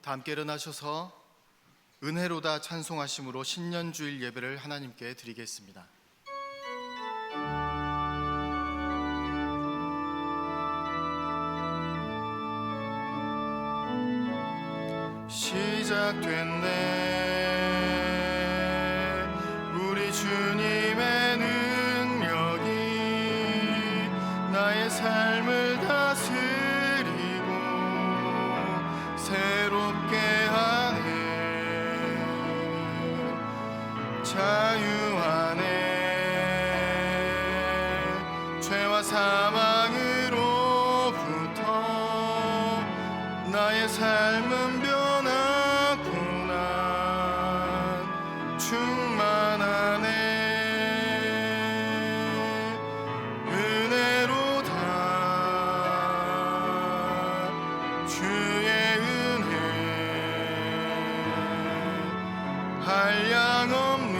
다 함께 일어나셔서 은혜로다 찬송하심으로 신년주일 예배를 하나님께 드리겠습니다. 시작됐네. 우리 주님의 능력이 나의 삶을 다스리고 새롭게 하네. 자유하네. 죄와 사망으로부터 나의 삶은 변하구나. 충만하네. 은혜로다. 주의 은혜 한량없는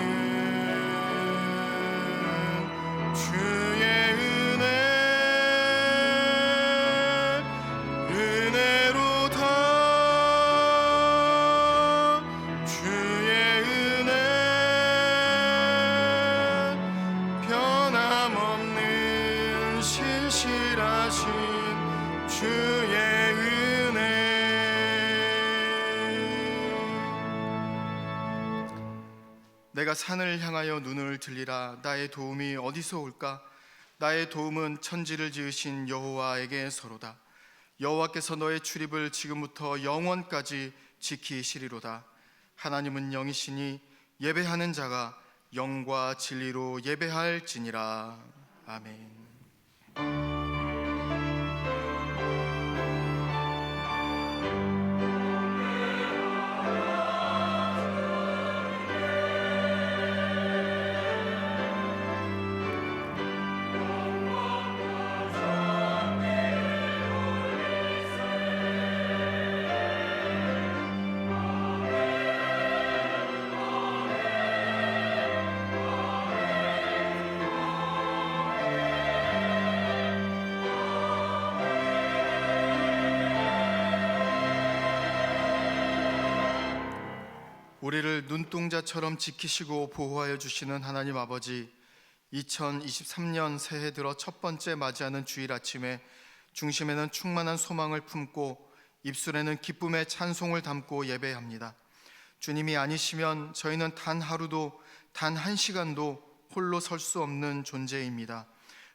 주의 은혜. 은혜로다. 주의 은혜 변함없는 신실하신 주의 은혜. 내가 산을 향하여 눈을 들리라. 나의 도움이 어디서 올까? 나의 도움은 천지를 지으신 여호와에게서로다. 여호와께서 너의 출입을 지금부터 영원까지 지키시리로다. 하나님은 영이시니 예배하는 자가 영과 진리로 예배할지니라. 아멘. 우리를 눈동자처럼 지키시고 보호하여 주시는 하나님 아버지, 2023년 새해 들어 첫 번째 맞이하는 주일 아침에 중심에는 충만한 소망을 품고 입술에는 기쁨의 찬송을 담고 예배합니다. 주님이 아니시면 저희는 단 하루도 단 한 시간도 홀로 설 수 없는 존재입니다.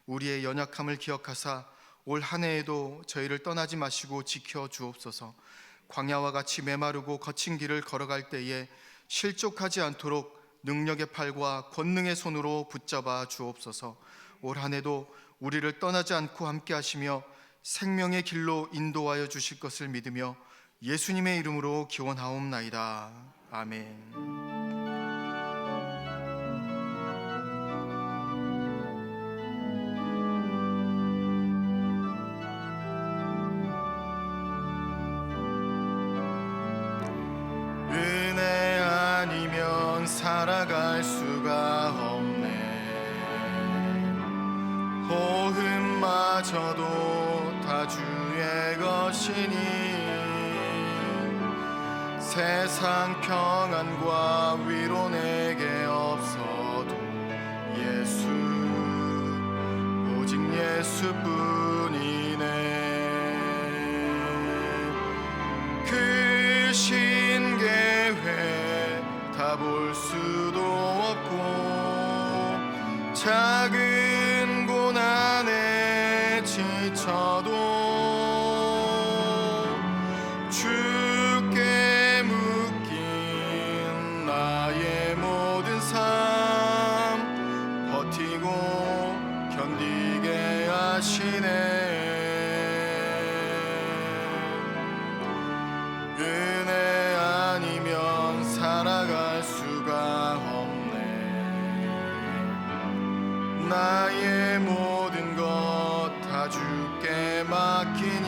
우리의 연약함을 기억하사 올 한 해에도 저희를 떠나지 마시고 지켜 주옵소서. 광야와 같이 메마르고 거친 길을 걸어갈 때에 실족하지 않도록 능력의 팔과 권능의 손으로 붙잡아 주옵소서. 올 한 해도 우리를 떠나지 않고 함께 하시며 생명의 길로 인도하여 주실 것을 믿으며 예수님의 이름으로 기원하옵나이다. 아멘. 살아갈 수가 없네. 호흡마저도 다 주의 것이니 세상 평안과 위로 내게 없어도 예수, 오직 예수뿐이네. 그 신계회 다 볼 수도 없고 작은 고난에 지쳐도 주께 묶인 나의 모든 삶 버티고 견디게 하시네. 은혜 아니면 살아갈 수가 없네. 나의 모든 것 다 주께 맡기니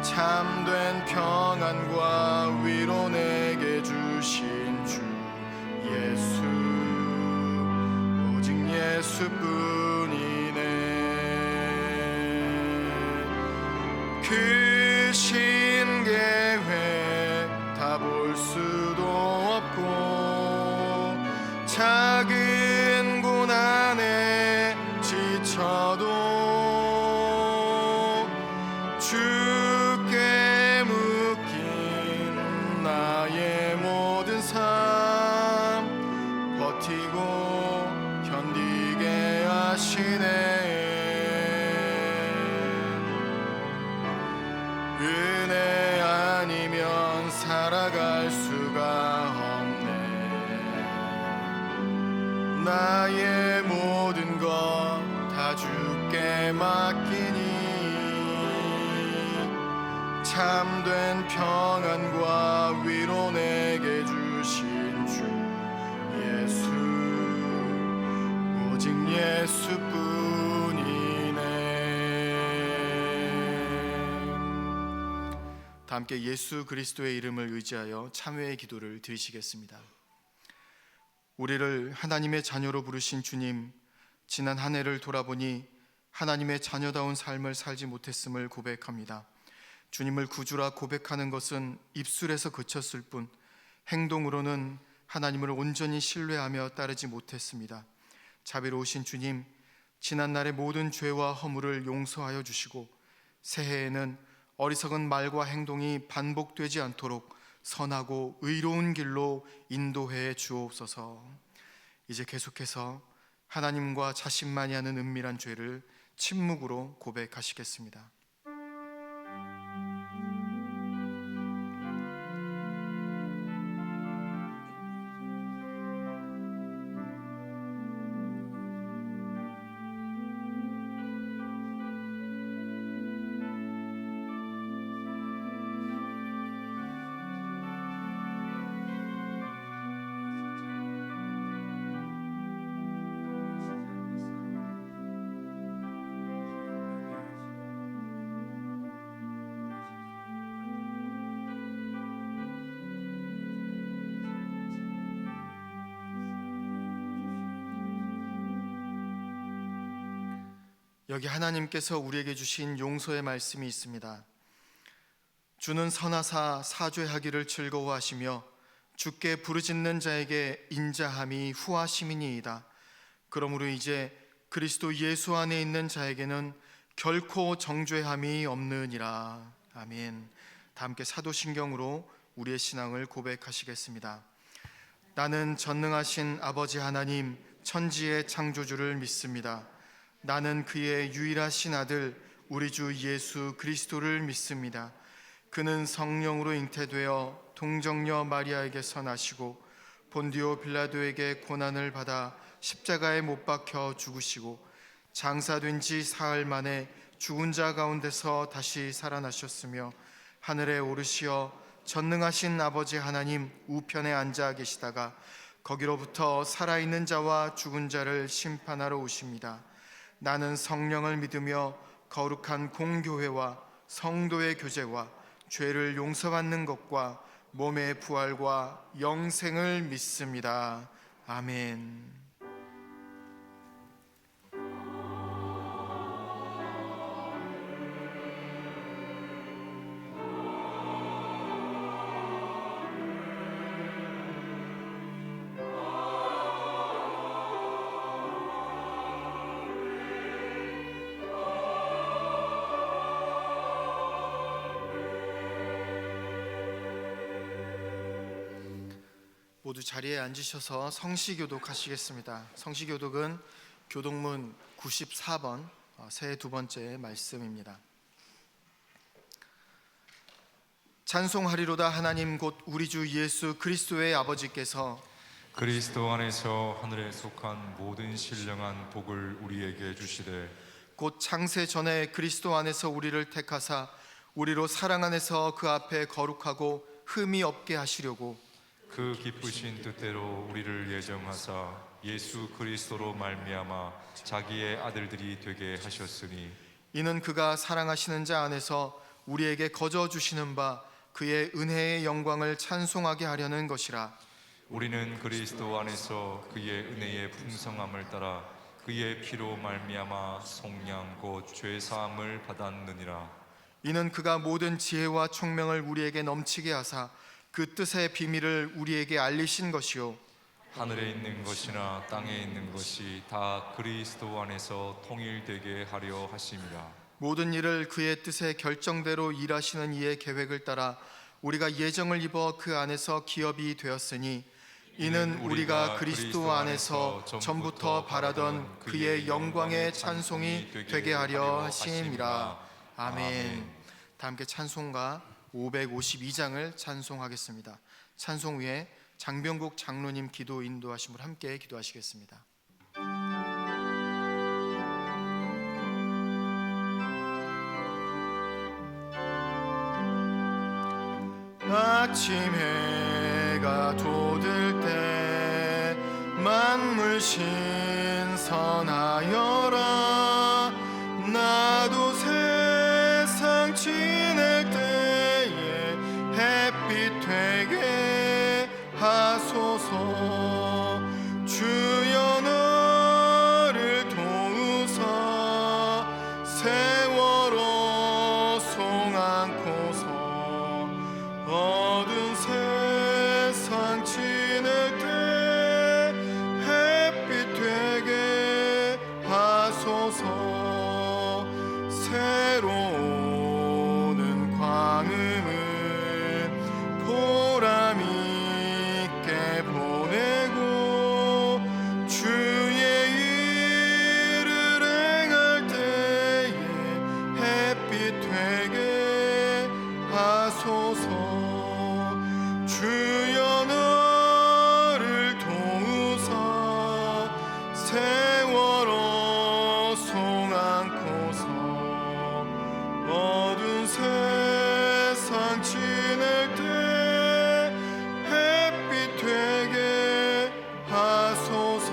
참된 평안과 위로 내게 주신 주 예수, 오직 예수뿐이네. 그 신 바라볼 수도 없고 작은 고난에 지쳐도 주께 묶인 나의 모든 삶 버티고 견디게 하시네. 은혜 아니면 살아갈 수가 없네. 나의 모든 것 다 주께 맡기니 참된 평안과 위로 내게 주신 주 예수, 오직 예수뿐이네. 다 함께 예수 그리스도의 이름을 의지하여 참회의 기도를 드리시겠습니다. 우리를 하나님의 자녀로 부르신 주님, 지난 한 해를 돌아보니 하나님의 자녀다운 삶을 살지 못했음을 고백합니다. 주님을 구주라 고백하는 것은 입술에서 그쳤을 뿐 행동으로는 하나님을 온전히 신뢰하며 따르지 못했습니다. 자비로우신 주님, 지난날의 모든 죄와 허물을 용서하여 주시고 새해에는 어리석은 말과 행동이 반복되지 않도록 선하고 의로운 길로 인도해 주옵소서. 이제 계속해서 하나님과 자신만이 하는 은밀한 죄를 침묵으로 고백하시겠습니다. 여기 하나님께서 우리에게 주신 용서의 말씀이 있습니다. 주는 선하사 사죄하기를 즐거워하시며 주께 부르짖는 자에게 인자함이 후하심이니이다. 그러므로 이제 그리스도 예수 안에 있는 자에게는 결코 정죄함이 없느니라. 아멘. 다 함께 사도신경으로 우리의 신앙을 고백하시겠습니다. 나는 전능하신 아버지 하나님 천지의 창조주를 믿습니다. 나는 그의 유일하신 아들 우리 주 예수 그리스도를 믿습니다. 그는 성령으로 잉태되어 동정녀 마리아에게서 나시고 본디오 빌라도에게 고난을 받아 십자가에 못 박혀 죽으시고 장사된 지 사흘 만에 죽은 자 가운데서 다시 살아나셨으며 하늘에 오르시어 전능하신 아버지 하나님 우편에 앉아 계시다가 거기로부터 살아있는 자와 죽은 자를 심판하러 오십니다. 나는 성령을 믿으며 거룩한 공교회와 성도의 교제와 죄를 용서받는 것과 몸의 부활과 영생을 믿습니다. 아멘. 모두 자리에 앉으셔서 성시교독 하시겠습니다. 성시교독은 교독문 94번 새 두 번째 말씀입니다. 찬송하리로다 하나님 곧 우리 주 예수 그리스도의 아버지께서 그리스도 안에서 하늘에 속한 모든 신령한 복을 우리에게 주시되 곧 창세 전에 그리스도 안에서 우리를 택하사 우리로 사랑 안에서 그 앞에 거룩하고 흠이 없게 하시려고 그 기쁘신 뜻대로 우리를 예정하사 예수 그리스도로 말미암아 자기의 아들들이 되게 하셨으니 이는 그가 사랑하시는 자 안에서 우리에게 거저 주시는 바 그의 은혜의 영광을 찬송하게 하려는 것이라. 우리는 그리스도 안에서 그의 은혜의 풍성함을 따라 그의 피로 말미암아 속량 곧 죄 사함을 받았느니라. 이는 그가 모든 지혜와 총명을 우리에게 넘치게 하사 그 뜻의 비밀을 우리에게 알리신 것이요 하늘에 있는 것이나 땅에 있는 것이 다 그리스도 안에서 통일되게 하려 하심이라. 모든 일을 그의 뜻의 결정대로 일하시는 이의 계획을 따라 우리가 예정을 입어 그 안에서 기업이 되었으니 이는 우리가 그리스도 안에서 전부터 바라던 그의 영광의 찬송이 되게 하려 하심이라. 아멘. 다 함께 찬송가 552장을 찬송하겠습니다. 찬송 후에 장병국 장로님 기도 인도하심을 함께 기도하시겠습니다. 아침 해가 돋을 때 만물 신선하여라. 나도 세상 지낼 때에 햇빛 되게 하소서. 주여 너를 도우사 세월호 송 안고서 어두운 세상 지낼 때 햇빛 되게 하소서. 새로 오는 광음을 보람 있게 보내고 주의 일을 행할 때에 햇빛 되게 하소서. 주여 너를 도우사 세월호 송 안고서 어두운 세상 지낼 때 햇빛 되게 하소서.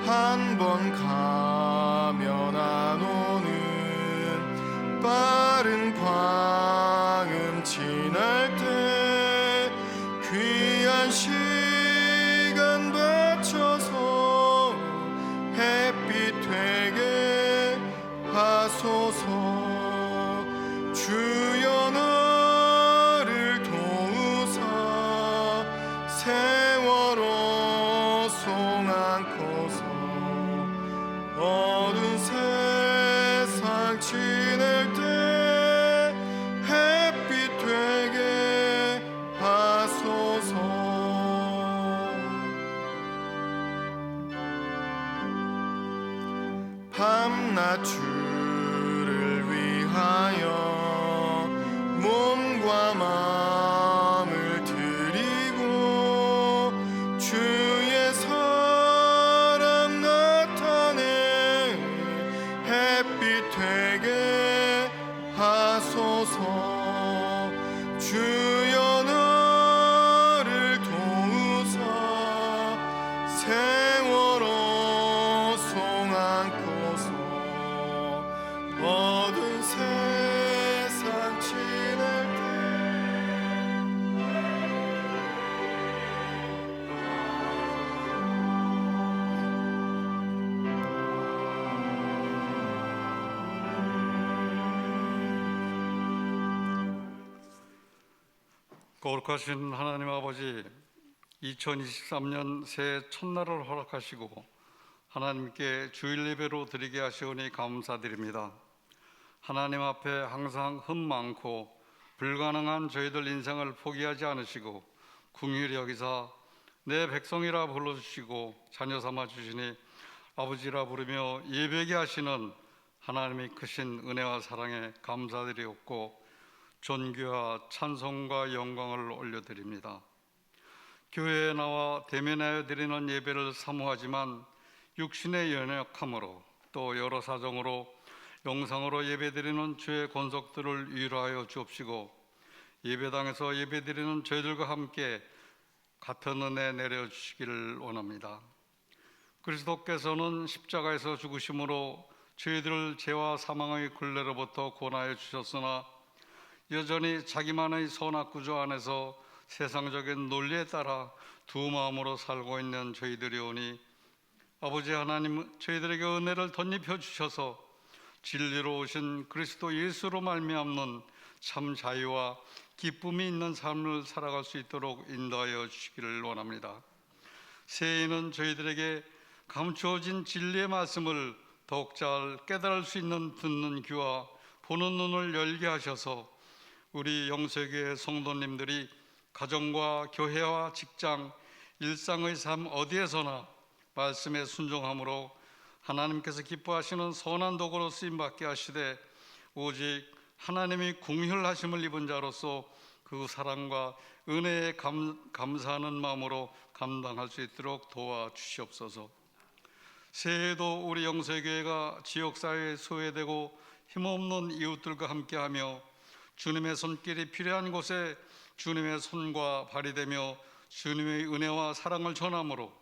한 번 가면 안 오는 빠른 광음 지날 때 귀한 시간 바쳐서 햇빛 되게 하소서. 주여 너를 도우사 세월호 송 안고서 어두운 세상 지낼 때 햇빛 되게 하소서. 밤낮 주를 위하여 몸과 마음을 드리고 주의 사랑 나타내 햇빛 되게 하소서. 주여 너를 도우사 세월호 송 안고서 어두운 세상 지낼 때 거룩하신 하나님 아버지, 2023년 새해 첫날을 허락하시고 하나님께 주일 예배로 드리게 하시오니 감사드립니다. 하나님 앞에 항상 흠 많고 불가능한 저희들 인생을 포기하지 않으시고 긍휼히 여기사 내 백성이라 불러주시고 자녀 삼아 주시니 아버지라 부르며 예배게 하시는 하나님의 크신 은혜와 사랑에 감사드리옵고 존귀와 찬송과 영광을 올려드립니다. 교회에 나와 대면하여 드리는 예배를 사모하지만 육신의 연약함으로 또 여러 사정으로 영상으로 예배드리는 주의 권속들을 위로하여 주옵시고 예배당에서 예배드리는 저희들과 함께 같은 은혜 내려주시기를 원합니다. 그리스도께서는 십자가에서 죽으심으로 저희들을 죄와 사망의 굴레로부터 구원하여 주셨으나 여전히 자기만의 선악 구조 안에서 세상적인 논리에 따라 두 마음으로 살고 있는 저희들이 오니 아버지 하나님, 저희들에게 은혜를 덧입혀 주셔서 진리로 오신 그리스도 예수로 말미암는 참 자유와 기쁨이 있는 삶을 살아갈 수 있도록 인도하여 주시기를 원합니다. 새해에는 저희들에게 감추어진 진리의 말씀을 더욱 잘 깨달을 수 있는 듣는 귀와 보는 눈을 열게 하셔서 우리 영세교회 성도님들이 가정과 교회와 직장, 일상의 삶 어디에서나 말씀에 순종함으로 하나님께서 기뻐하시는 선한 도구로 쓰임받게 하시되 오직 하나님이 궁휼하심을 입은 자로서 그 사랑과 은혜에 감사하는 마음으로 감당할 수 있도록 도와주시옵소서. 새해에도 우리 영세교회가 지역사회에 소외되고 힘없는 이웃들과 함께하며 주님의 손길이 필요한 곳에 주님의 손과 발이 되며 주님의 은혜와 사랑을 전함으로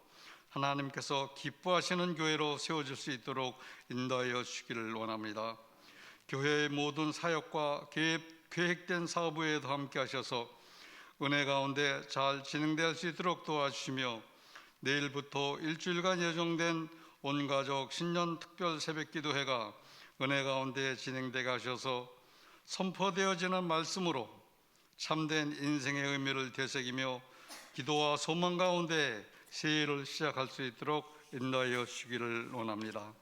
하나님께서 기뻐하시는 교회로 세워질 수 있도록 인도하여 주시기를 원합니다. 교회의 모든 사역과 계획된 사업에도 함께 하셔서 은혜 가운데 잘 진행될 수 있도록 도와주시며 내일부터 일주일간 예정된 온가족 신년 특별 새벽기도회가 은혜 가운데 진행되게 하셔서 선포되어지는 말씀으로 참된 인생의 의미를 되새기며 기도와 소망 가운데 새해를 시작할 수 있도록 인도하여 주시기를 원합니다.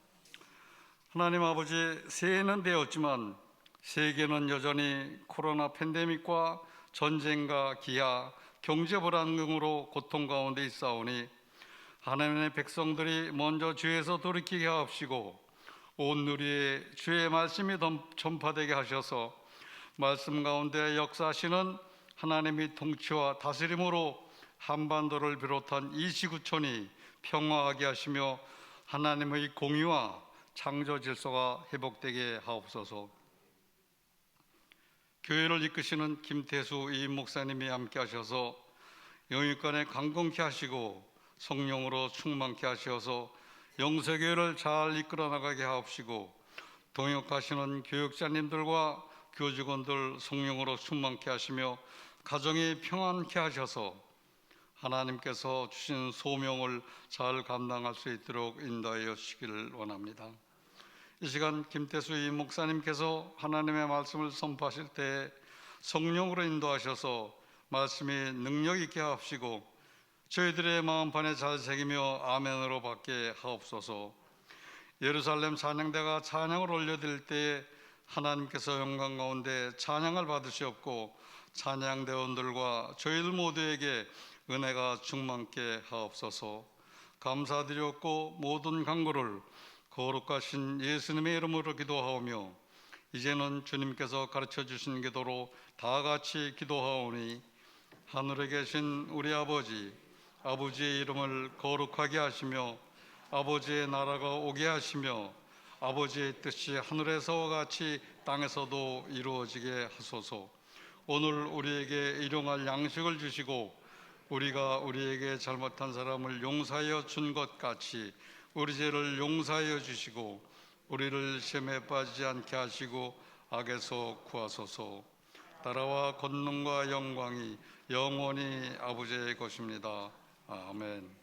하나님 아버지, 새해는 되었지만 세계는 여전히 코로나 팬데믹과 전쟁과 기아, 경제 불안 등으로 고통 가운데 있사오니 하나님의 백성들이 먼저 죄에서 돌이키게 하옵시고 온 누리에 주의 말씀이 전파되게 하셔서 말씀 가운데 역사하시는 하나님의 통치와 다스림으로 한반도를 비롯한 이 지구촌이 평화하게 하시며 하나님의 공의와 창조 질서가 회복되게 하옵소서. 교회를 이끄시는 김태수 이임 목사님이 함께 하셔서 영육간에 강건케 하시고 성령으로 충만케 하셔서 영세교회를 잘 이끌어 나가게 하옵시고 동역하시는 교육자님들과 교직원들 성령으로 충만케 하시며 가정이 평안케 하셔서 하나님께서 주신 소명을 잘 감당할 수 있도록 인도하여 주시기를 원합니다. 이 시간 김태수 이 목사님께서 하나님의 말씀을 선포하실 때 성령으로 인도하셔서 말씀이 능력 있게 하옵시고 저희들의 마음판에 잘 새기며 아멘으로 받게 하옵소서. 예루살렘 찬양대가 찬양을 올려드릴 때에 하나님께서 영광 가운데 찬양을 받으시옵고 찬양대원들과 저희들 모두에게 은혜가 충만케 하옵소서. 감사드렸고 모든 간구를 거룩하신 예수님의 이름으로 기도하오며 이제는 주님께서 가르쳐 주신 기도로 다 같이 기도하오니 하늘에 계신 우리 아버지, 아버지의 이름을 거룩하게 하시며 아버지의 나라가 오게 하시며 아버지의 뜻이 하늘에서와 같이 땅에서도 이루어지게 하소서. 오늘 우리에게 일용할 양식을 주시고 우리가 우리에게 잘못한 사람을 용서하여 준 것 같이 우리 죄를 용서하여 주시고 우리를 시험에 빠지지 않게 하시고 악에서 구하소서. 나라와 권능과 영광이 영원히 아버지의 것입니다. 아멘.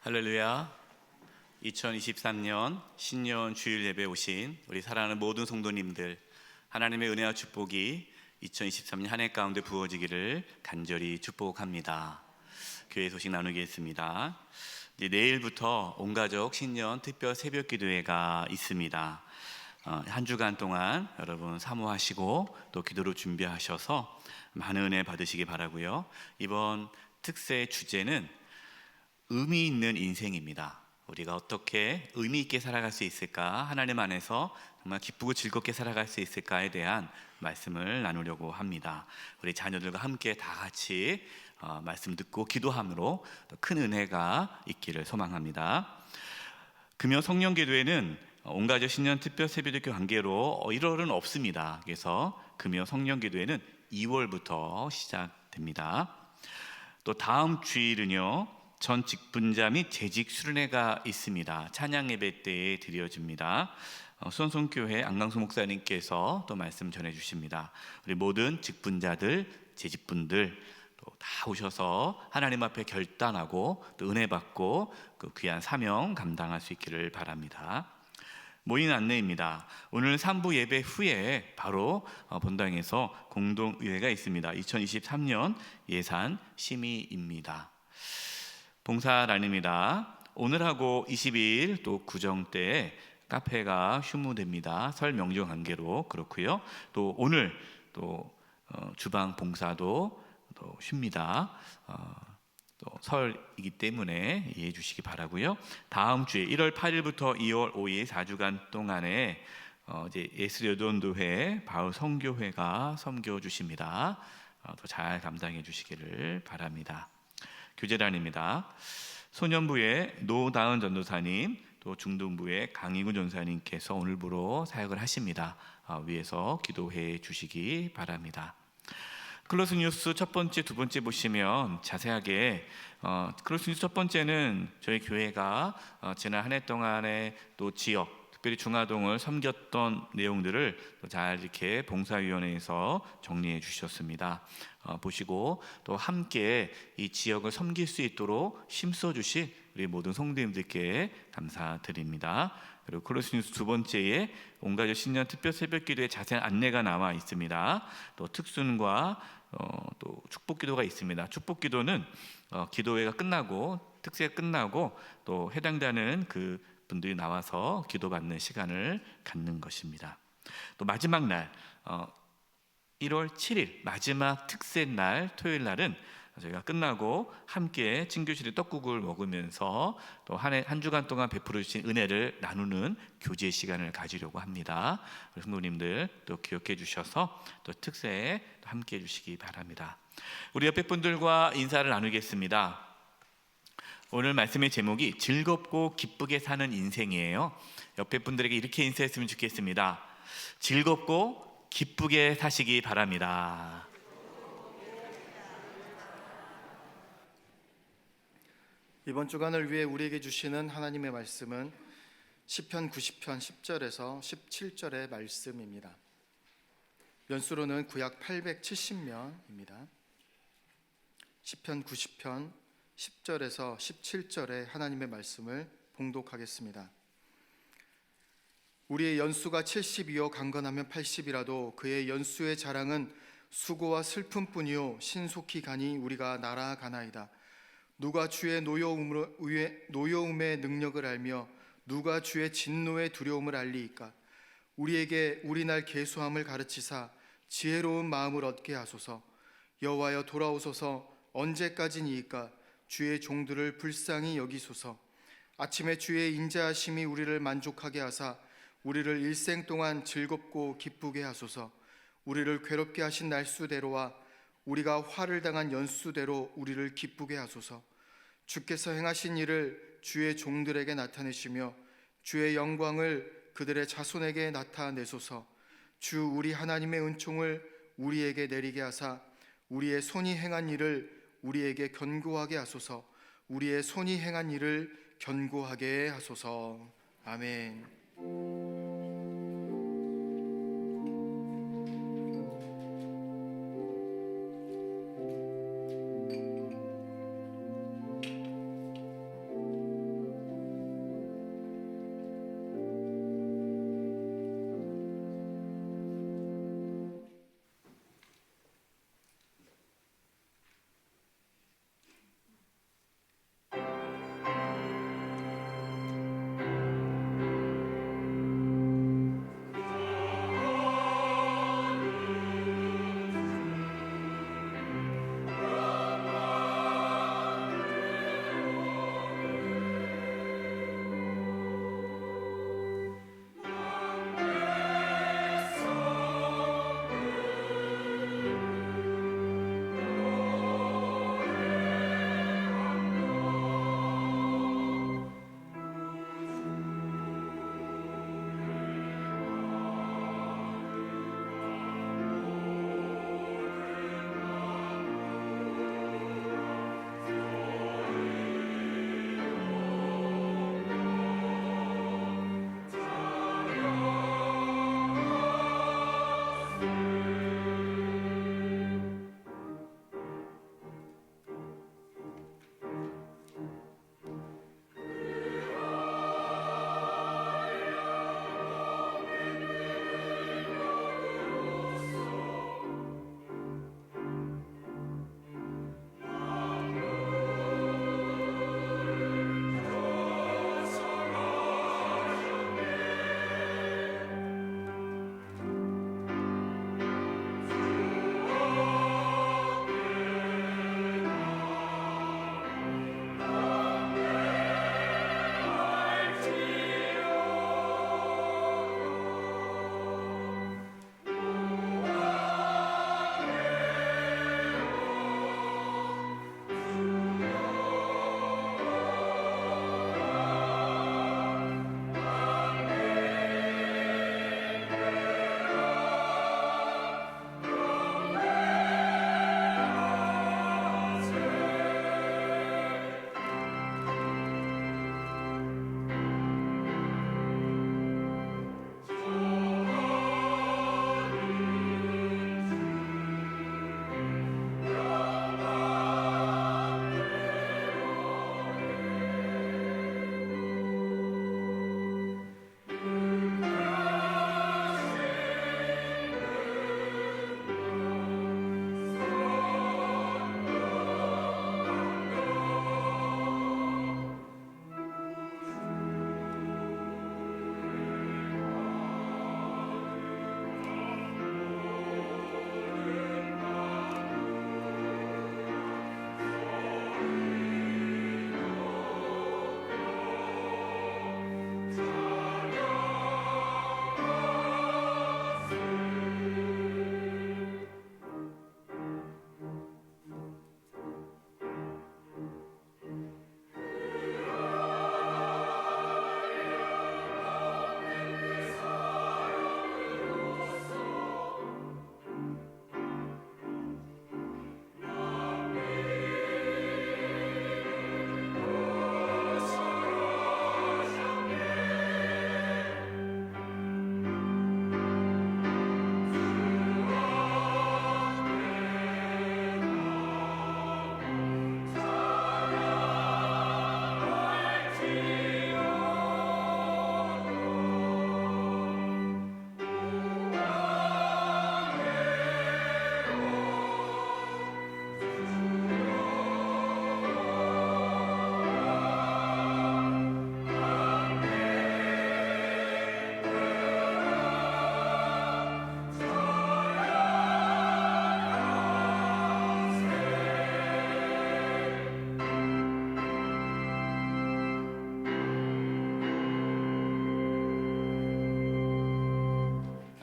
할렐루야. 2023년 신년 주일 예배 오신 우리 사랑하는 모든 성도님들, 하나님의 은혜와 축복이 2023년 한 해 가운데 부어지기를 간절히 축복합니다. 교회 소식 나누겠습니다. 이제 내일부터 온가족 신년 특별 새벽 기도회가 있습니다. 한 주간 동안 여러분 사모하시고 또 기도로 준비하셔서 많은 은혜 받으시기 바라고요. 이번 특세 주제는 의미 있는 인생입니다. 우리가 어떻게 의미 있게 살아갈 수 있을까, 하나님 안에서 정말 기쁘고 즐겁게 살아갈 수 있을까에 대한 말씀을 나누려고 합니다. 우리 자녀들과 함께 다 같이 말씀 듣고 기도함으로 큰 은혜가 있기를 소망합니다. 금요 성령기도회는 온가족 신년 특별 새벽기도 관계로 1월은 없습니다. 그래서 금요 성령기도회는 2월부터 시작됩니다. 또 다음 주일은요, 전 직분자 및 재직 수련회가 있습니다. 찬양 예배 때에 드려집니다. 수원성교회 안강수 목사님께서 또 말씀 전해 주십니다. 우리 모든 직분자들, 재직분들 또 다 오셔서 하나님 앞에 결단하고 또 은혜 받고 그 귀한 사명 감당할 수 있기를 바랍니다. 모인 안내입니다. 오늘 3부 예배 후에 바로 본당에서 공동의회가 있습니다. 2023년 예산 심의입니다. 봉사란입니다. 오늘하고 22일 또 구정 때 카페가 휴무됩니다. 설 명절 관계로 그렇고요. 또 오늘 또 주방 봉사도 또 쉽니다. 또 설이기 때문에 이해해 주시기 바라고요. 다음 주에 1월 8일부터 2월 5일 4주간 동안에 이제 예수여돈도회 바울 성교회가 섬겨 주십니다. 또 잘 감당해 주시기를 바랍니다. 교제단입니다. 소년부의 노다은 전도사님, 또 중등부의 강희구 전사님께서 오늘부로 사역을 하십니다. 위에서 기도해 주시기 바랍니다. 클로스 뉴스 첫 번째, 두 번째 보시면 자세하게 클로스 뉴스 첫 번째는 저희 교회가 지난 한 해 동안에 또 지역, 특별히 중화동을 섬겼던 내용들을 잘 이렇게 봉사위원회에서 정리해 주셨습니다. 보시고 또 함께 이 지역을 섬길 수 있도록 힘써 주신 우리 모든 성도님들께 감사드립니다. 그리고 클로스 뉴스 두 번째에 온가족 신년 특별 새벽기도의 자세한 안내가 나와 있습니다. 또 특순과 또 축복기도가 있습니다. 축복기도는 기도회가 끝나고 특세가 끝나고 또 해당되는 그 분들이 나와서 기도받는 시간을 갖는 것입니다. 또 마지막 날 1월 7일 마지막 특세 날 토요일 날은 저희가 끝나고 함께 친교실에 떡국을 먹으면서 또 한 주간 동안 베풀어 주신 은혜를 나누는 교제 시간을 가지려고 합니다. 우리 성도님들 또 기억해 주셔서 또 특세에 또 함께 해 주시기 바랍니다. 우리 옆에 분들과 인사를 나누겠습니다. 오늘 말씀의 제목이 즐겁고 기쁘게 사는 인생이에요. 옆에 분들에게 이렇게 인사했으면 좋겠습니다. 즐겁고 기쁘게 사시기 바랍니다. 이번 주간을 위해 우리에게 주시는 하나님의 말씀은 시편 90편 10절에서 17절의 말씀입니다. 연수로는 구약 870면입니다. 시편 90편 10절에서 17절의 하나님의 말씀을 봉독하겠습니다. 우리의 연수가 70이요 강건하면 80이라도 그의 연수의 자랑은 수고와 슬픔뿐이요 신속히 가니 우리가 날아가나이다. 누가 주의 노여움의 능력을 알며 누가 주의 진노의 두려움을 알리이까. 우리에게 우리 날 계수함을 가르치사 지혜로운 마음을 얻게 하소서. 여호와여 돌아오소서. 언제까지니이까. 주의 종들을 불쌍히 여기소서. 아침에 주의 인자하심이 우리를 만족하게 하사 우리를 일생 동안 즐겁고 기쁘게 하소서. 우리를 괴롭게 하신 날수대로와 우리가 화를 당한 연수대로 우리를 기쁘게 하소서. 주께서 행하신 일을 주의 종들에게 나타내시며 주의 영광을 그들의 자손에게 나타내소서. 주 우리 하나님의 은총을 우리에게 내리게 하사 우리의 손이 행한 일을 우리에게 견고하게 하소서. 우리의 손이 행한 일을 견고하게 하소서. 아멘.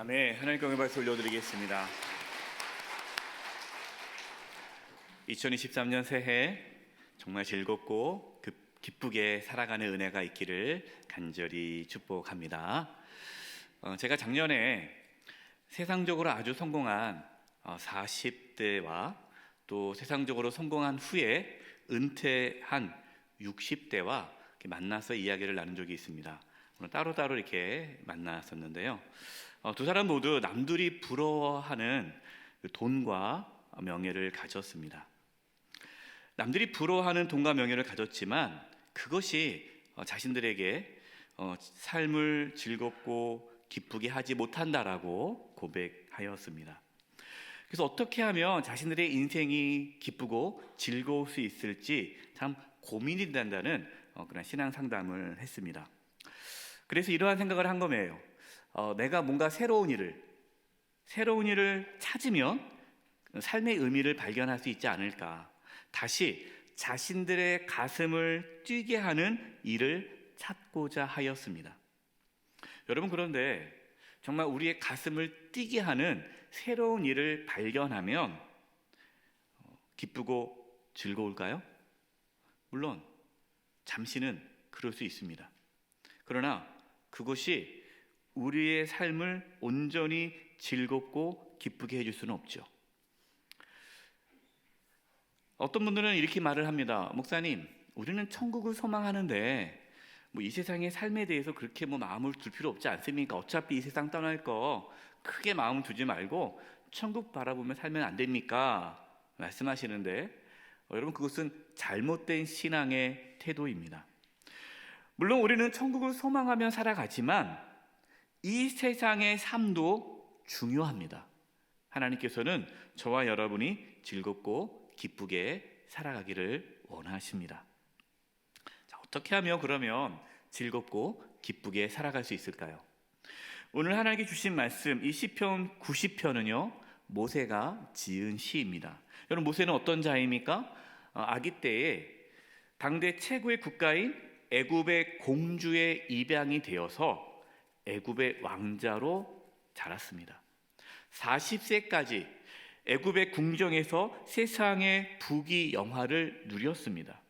아멘. 하나님께 영광의 박수 올려드리겠습니다. 2023년 새해 정말 즐겁고 기쁘게 살아가는 은혜가 있기를 간절히 축복합니다. 제가 작년에 세상적으로 아주 성공한 40대와 또 세상적으로 성공한 후에 은퇴한 60대와 만나서 이야기를 나눈 적이 있습니다. 오늘 따로따로 이렇게 만났었는데요. 두 사람 모두 남들이 부러워하는 돈과 명예를 가졌습니다. 남들이 부러워하는 돈과 명예를 가졌지만 그것이 자신들에게 삶을 즐겁고 기쁘게 하지 못한다라고 고백하였습니다. 그래서 어떻게 하면 자신들의 인생이 기쁘고 즐거울 수 있을지 참 고민이 된다는 그런 신앙 상담을 했습니다. 그래서 이러한 생각을 한 거예요. 내가 뭔가 새로운 일을 찾으면 삶의 의미를 발견할 수 있지 않을까. 다시 자신들의 가슴을 뛰게 하는 일을 찾고자 하였습니다. 여러분, 그런데 정말 우리의 가슴을 뛰게 하는 새로운 일을 발견하면 기쁘고 즐거울까요? 물론 잠시는 그럴 수 있습니다. 그러나 그것이 우리의 삶을 온전히 즐겁고 기쁘게 해줄 수는 없죠. 어떤 분들은 이렇게 말을 합니다. 목사님, 우리는 천국을 소망하는데 이 세상의 삶에 대해서 그렇게 마음을 둘 필요 없지 않습니까? 어차피 이 세상 떠날 거 크게 마음 두지 말고 천국 바라보며 살면 안 됩니까? 말씀하시는데 여러분, 그것은 잘못된 신앙의 태도입니다. 물론 우리는 천국을 소망하며 살아가지만 이 세상의 삶도 중요합니다. 하나님께서는 저와 여러분이 즐겁고 기쁘게 살아가기를 원하십니다. 자, 어떻게 하면 그러면 즐겁고 기쁘게 살아갈 수 있을까요? 오늘 하나님께 주신 말씀, 이 시편 90편은요 모세가 지은 시입니다. 여러분, 모세는 어떤 자입니까? 아기 때에 당대 최고의 국가인 애굽의 공주의 입양이 되어서 애굽의 왕자로 자랐습니다. 40세까지 애굽의 궁정에서 세상의 부귀영화를 누렸습니다.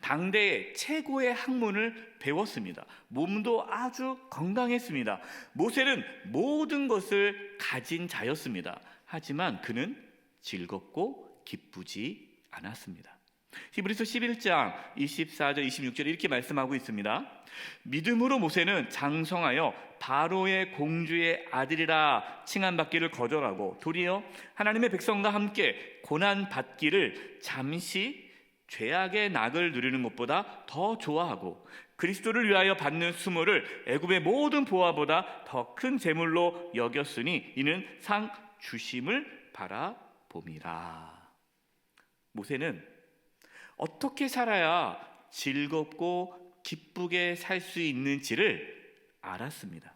당대의 최고의 학문을 배웠습니다. 몸도 아주 건강했습니다. 모세는 모든 것을 가진 자였습니다. 하지만 그는 즐겁고 기쁘지 않았습니다. 히브리서 11장 24절 26절 이렇게 말씀하고 있습니다. 믿음으로 모세는 장성하여 바로의 공주의 아들이라 칭함받기를 거절하고 도리어 하나님의 백성과 함께 고난받기를 잠시 죄악의 낙을 누리는 것보다 더 좋아하고 그리스도를 위하여 받는 수모를 애굽의 모든 보화보다 더 큰 재물로 여겼으니 이는 상 주심을 바라봄이라. 모세는 어떻게 살아야 즐겁고 기쁘게 살 수 있는지를 알았습니다.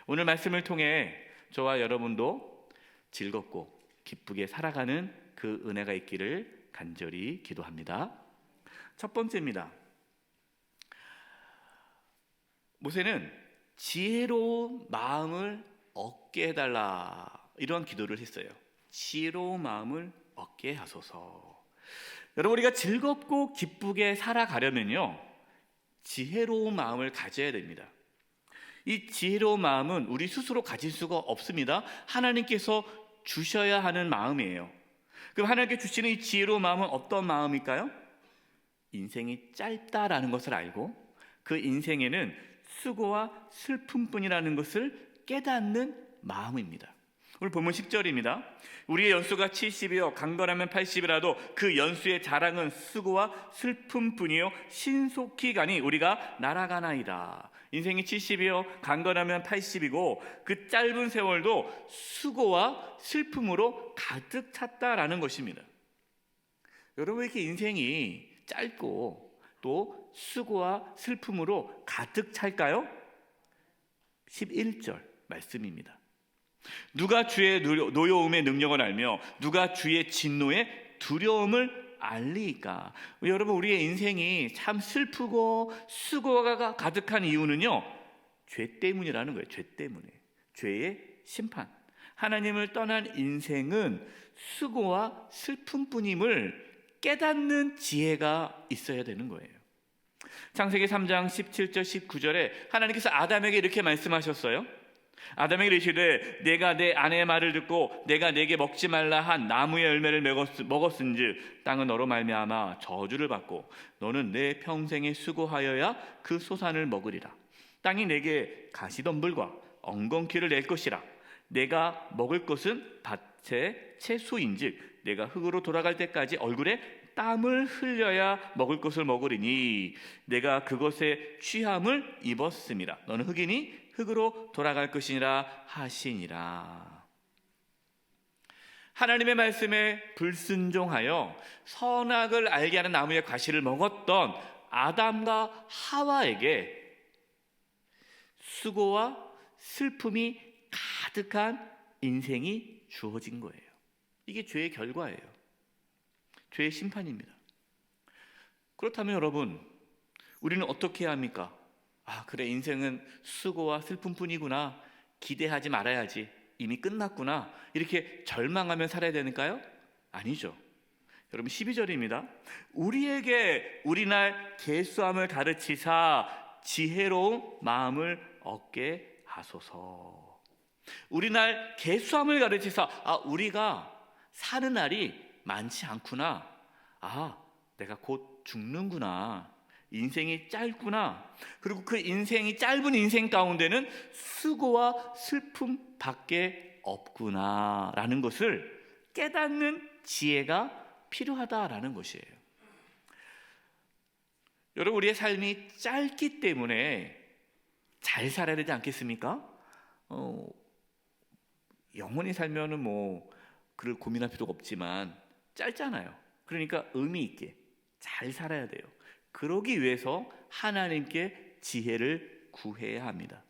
오늘 말씀을 통해 저와 여러분도 즐겁고 기쁘게 살아가는 그 은혜가 있기를 간절히 기도합니다. 첫 번째입니다. 모세는 지혜로운 마음을 얻게 해달라, 이런 기도를 했어요. 지혜로운 마음을 얻게 하소서. 여러분, 우리가 즐겁고 기쁘게 살아가려면요 지혜로운 마음을 가져야 됩니다. 이 지혜로운 마음은 우리 스스로 가질 수가 없습니다. 하나님께서 주셔야 하는 마음이에요. 그럼 하나님께 주시는 이 지혜로운 마음은 어떤 마음일까요? 인생이 짧다라는 것을 알고 그 인생에는 수고와 슬픔뿐이라는 것을 깨닫는 마음입니다. 오늘 본문 10절입니다. 우리의 연수가 70이요 강건하면 80이라도 그 연수의 자랑은 수고와 슬픔뿐이요 신속히 가니 우리가 날아가나이다. 인생이 70이요 강건하면 80이고 그 짧은 세월도 수고와 슬픔으로 가득 찼다라는 것입니다. 여러분에게 인생이 짧고 또 수고와 슬픔으로 가득 찰까요? 11절 말씀입니다. 누가 주의 노여움의 능력을 알며 누가 주의 진노의 두려움을 알리까? 여러분, 우리의 인생이 참 슬프고 수고가 가득한 이유는요 죄 때문이라는 거예요. 죄 때문에. 죄의 심판, 하나님을 떠난 인생은 수고와 슬픔뿐임을 깨닫는 지혜가 있어야 되는 거예요. 창세기 3장 17절 19절에 하나님께서 아담에게 이렇게 말씀하셨어요. 아담에게 이르시되 내가 내 아내의 말을 듣고 내가 내게 먹지 말라 한 나무의 열매를 먹었은즉 땅은 너로 말미암아 저주를 받고 너는 내 평생에 수고하여야 그 소산을 먹으리라. 땅이 내게 가시덤불과 엉겅퀴를 낼 것이라. 내가 먹을 것은 밭의 채소인즉 내가 흙으로 돌아갈 때까지 얼굴에 땀을 흘려야 먹을 것을 먹으리니 내가 그것에 취함을 입었음이라. 너는 흙이니 흙으로 돌아갈 것이니라 하시니라. 하나님의 말씀에 불순종하여 선악을 알게 하는 나무의 과실을 먹었던 아담과 하와에게 수고와 슬픔이 가득한 인생이 주어진 거예요. 이게 죄의 결과예요. 죄의 심판입니다. 그렇다면 여러분, 우리는 어떻게 해야 합니까? 그래, 인생은 수고와 슬픔뿐이구나, 기대하지 말아야지, 이미 끝났구나, 이렇게 절망하며 살아야 되는가요? 아니죠. 여러분, 12절입니다. 우리에게 우리날 계수함을 가르치사 지혜로운 마음을 얻게 하소서. 우리날 계수함을 가르치사, 우리가 사는 날이 많지 않구나, 내가 곧 죽는구나, 인생이 짧구나, 그리고 그 인생이 짧은 인생 가운데는 수고와 슬픔밖에 없구나라는 것을 깨닫는 지혜가 필요하다라는 것이에요. 여러분, 우리의 삶이 짧기 때문에 잘 살아야 되지 않겠습니까? 영원히 살면은 그를 고민할 필요가 없지만 짧잖아요. 그러니까 의미 있게 잘 살아야 돼요. 그러기 위해서 하나님께 지혜를 구해야 합니다.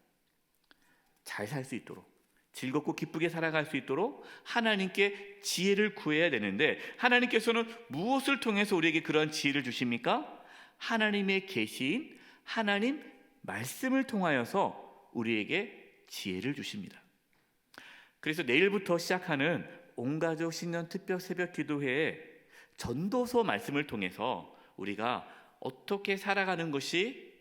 잘 살 수 있도록, 즐겁고 기쁘게 살아갈 수 있도록 하나님께 지혜를 구해야 되는데, 하나님께서는 무엇을 통해서 우리에게 그런 지혜를 주십니까? 하나님의 계시인 하나님 말씀을 통하여서 우리에게 지혜를 주십니다. 그래서 내일부터 시작하는 온가족 신년 특별 새벽 기도회에 전도서 말씀을 통해서 우리가 어떻게 살아가는 것이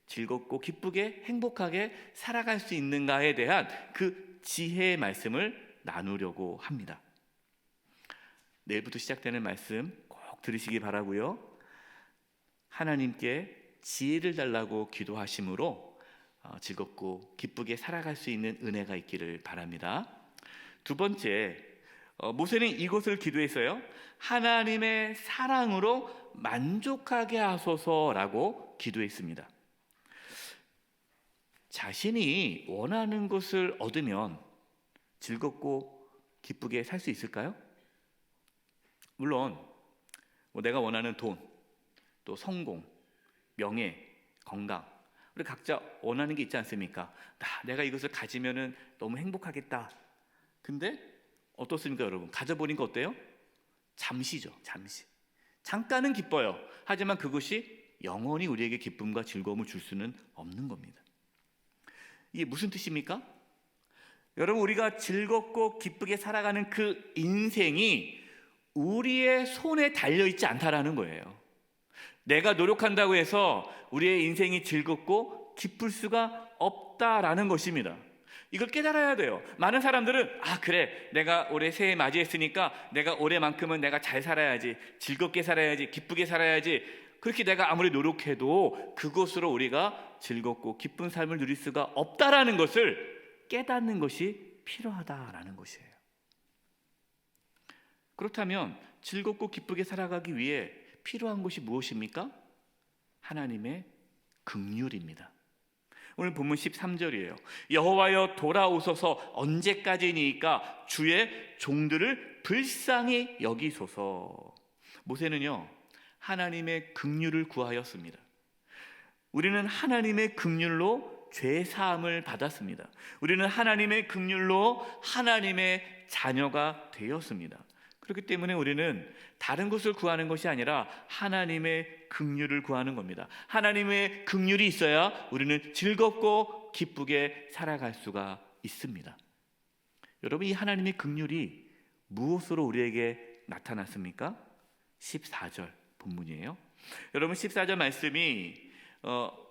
즐겁고 기쁘게 행복하게 살아갈 수 있는가에 대한 그 지혜의 말씀을 나누려고 합니다. 내일부터 시작되는 말씀 꼭 들으시기 바라고요. 하나님께 지혜를 달라고 기도하심으로 즐겁고 기쁘게 살아갈 수 있는 은혜가 있기를 바랍니다. 두 번째, 모세는 이것을 기도했어요. 하나님의 사랑으로 만족하게 하소서라고 기도했습니다. 자신이 원하는 것을 얻으면 즐겁고 기쁘게 살 수 있을까요? 물론 내가 원하는 돈, 또 성공, 명예, 건강, 우리 각자 원하는 게 있지 않습니까? 내가 이것을 가지면은 너무 행복하겠다. 근데 어떻습니까, 여러분? 가져보니까 어때요? 잠시죠, 잠시. 잠깐은 기뻐요. 하지만 그것이 영원히 우리에게 기쁨과 즐거움을 줄 수는 없는 겁니다. 이게 무슨 뜻입니까? 여러분, 우리가 즐겁고 기쁘게 살아가는 그 인생이 우리의 손에 달려있지 않다라는 거예요. 내가 노력한다고 해서 우리의 인생이 즐겁고 기쁠 수가 없다라는 것입니다. 이걸 깨달아야 돼요. 많은 사람들은 그래, 내가 올해 새해 맞이했으니까 내가 올해만큼은 내가 잘 살아야지, 즐겁게 살아야지, 기쁘게 살아야지, 그렇게 내가 아무리 노력해도 그것으로 우리가 즐겁고 기쁜 삶을 누릴 수가 없다라는 것을 깨닫는 것이 필요하다라는 것이에요. 그렇다면 즐겁고 기쁘게 살아가기 위해 필요한 것이 무엇입니까? 하나님의 긍휼입니다. 오늘 본문 13절이에요. 여호와여 돌아오소서, 언제까지니까 주의 종들을 불쌍히 여기소서. 모세는요, 하나님의 긍휼을 구하였습니다. 우리는 하나님의 긍휼로 죄 사함을 받았습니다. 우리는 하나님의 긍휼로 하나님의 자녀가 되었습니다. 그렇기 때문에 우리는 다른 것을 구하는 것이 아니라 하나님의 긍휼을 구하는 겁니다. 하나님의 긍휼이 있어야 우리는 즐겁고 기쁘게 살아갈 수가 있습니다. 여러분, 이 하나님의 긍휼이 무엇으로 우리에게 나타났습니까? 14절 본문이에요. 여러분, 14절 말씀이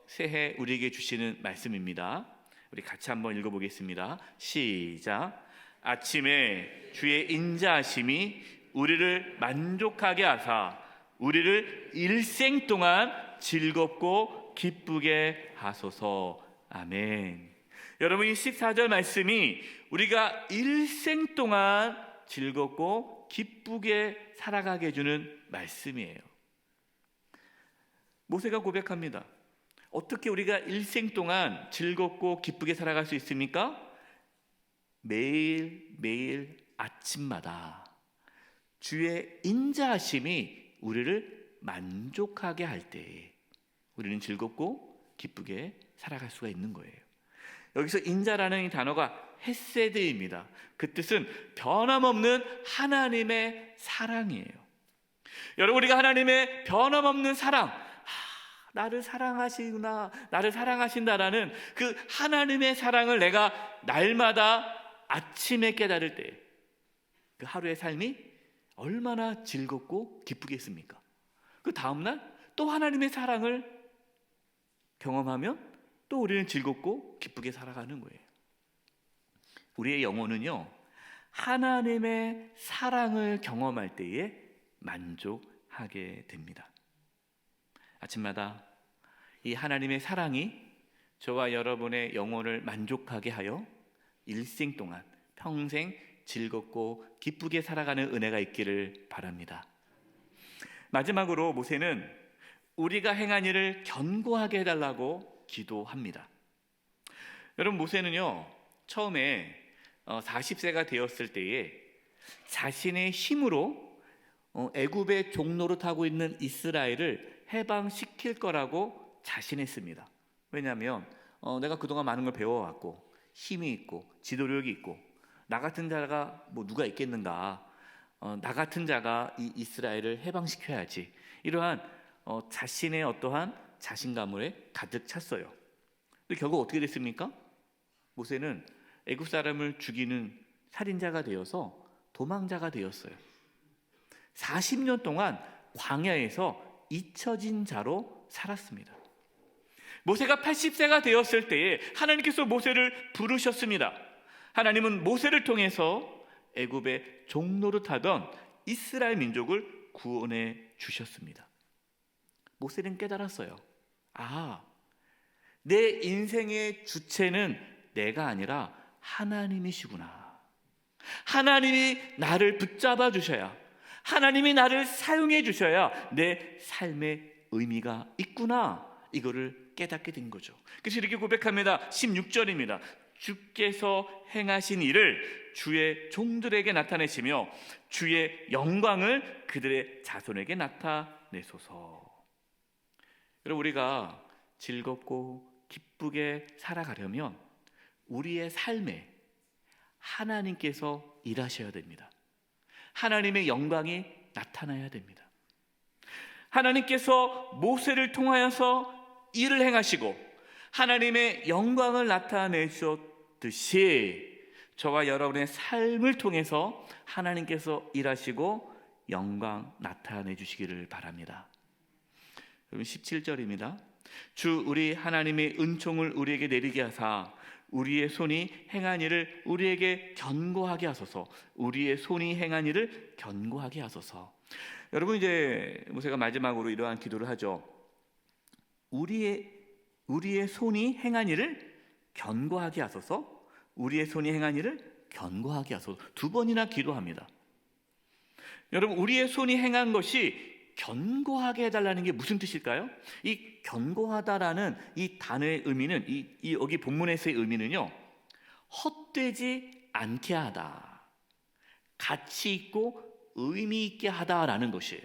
새해 우리에게 주시는 말씀입니다. 우리 같이 한번 읽어보겠습니다. 시작. 아침에 주의 인자하심이 우리를 만족하게 하사 우리를 일생 동안 즐겁고 기쁘게 하소서. 아멘. 여러분, 이 14절 말씀이 우리가 일생 동안 즐겁고 기쁘게 살아가게 해주는 말씀이에요. 모세가 고백합니다. 어떻게 우리가 일생 동안 즐겁고 기쁘게 살아갈 수 있습니까? 매일 아침마다 주의 인자하심이 우리를 만족하게 할 때 우리는 즐겁고 기쁘게 살아갈 수가 있는 거예요. 여기서 인자라는 이 단어가 헤세드입니다. 그 뜻은 변함없는 하나님의 사랑이에요. 여러분, 우리가 하나님의 변함없는 사랑, 나를 사랑하시구나, 나를 사랑하신다라는 그 하나님의 사랑을 내가 날마다 아침에 깨달을 때 그 하루의 삶이 얼마나 즐겁고 기쁘겠습니까? 그 다음날 또 하나님의 사랑을 경험하면 또 우리는 즐겁고 기쁘게 살아가는 거예요. 우리의 영혼은요, 하나님의 사랑을 경험할 때에 만족하게 됩니다. 아침마다 이 하나님의 사랑이 저와 여러분의 영혼을 만족하게 하여 일생 동안 평생 즐겁고 기쁘게 살아가는 은혜가 있기를 바랍니다. 마지막으로 모세는 우리가 행한 일을 견고하게 해달라고 기도합니다. 여러분, 모세는요, 처음에 40세가 되었을 때에 자신의 힘으로 애굽의 종로를 타고 있는 이스라엘을 해방시킬 거라고 자신했습니다. 왜냐하면 내가 그동안 많은 걸 배워왔고 힘이 있고 지도력이 있고 나 같은 자가 누가 있겠는가, 나 같은 자가 이 이스라엘을 해방시켜야지, 이러한 자신의 어떠한 자신감에 가득 찼어요. 근데 결국 어떻게 됐습니까? 모세는 애굽 사람을 죽이는 살인자가 되어서 도망자가 되었어요. 40년 동안 광야에서 잊혀진 자로 살았습니다. 모세가 80세가 되었을 때에 하나님께서 모세를 부르셨습니다. 하나님은 모세를 통해서 애굽의 종로를 타던 이스라엘 민족을 구원해 주셨습니다. 모세는 깨달았어요. 내 인생의 주체는 내가 아니라 하나님이시구나. 하나님이 나를 붙잡아 주셔야, 하나님이 나를 사용해 주셔야 내 삶의 의미가 있구나, 이거를 깨닫게 된 거죠. 그래서 이렇게 고백합니다. 16절입니다. 주께서 행하신 일을 주의 종들에게 나타내시며 주의 영광을 그들의 자손에게 나타내소서. 여러분, 우리가 즐겁고 기쁘게 살아가려면 우리의 삶에 하나님께서 일하셔야 됩니다. 하나님의 영광이 나타나야 됩니다. 하나님께서 모세를 통하여서 일을 행하시고 하나님의 영광을 나타내셨듯이 저와 여러분의 삶을 통해서 하나님께서 일하시고 영광 나타내 주시기를 바랍니다. 그럼 17절입니다. 주 우리 하나님의 은총을 우리에게 내리게 하사 우리의 손이 행한 일을 우리에게 견고하게 하소서. 우리의 손이 행한 일을 견고하게 하소서. 여러분, 이제 모세가 마지막으로 이러한 기도를 하죠. 우리의 손이 행한 일을 견고하게 하소서. 우리의 손이 행한 일을 견고하게 하소서. 두 번이나 기도합니다. 여러분, 우리의 손이 행한 것이 견고하게 해달라는 게 무슨 뜻일까요? 이 견고하다라는 이 단어의 의미는 여기 본문에서의 의미는요, 헛되지 않게 하다, 가치 있고 의미 있게 하다라는 것이에요.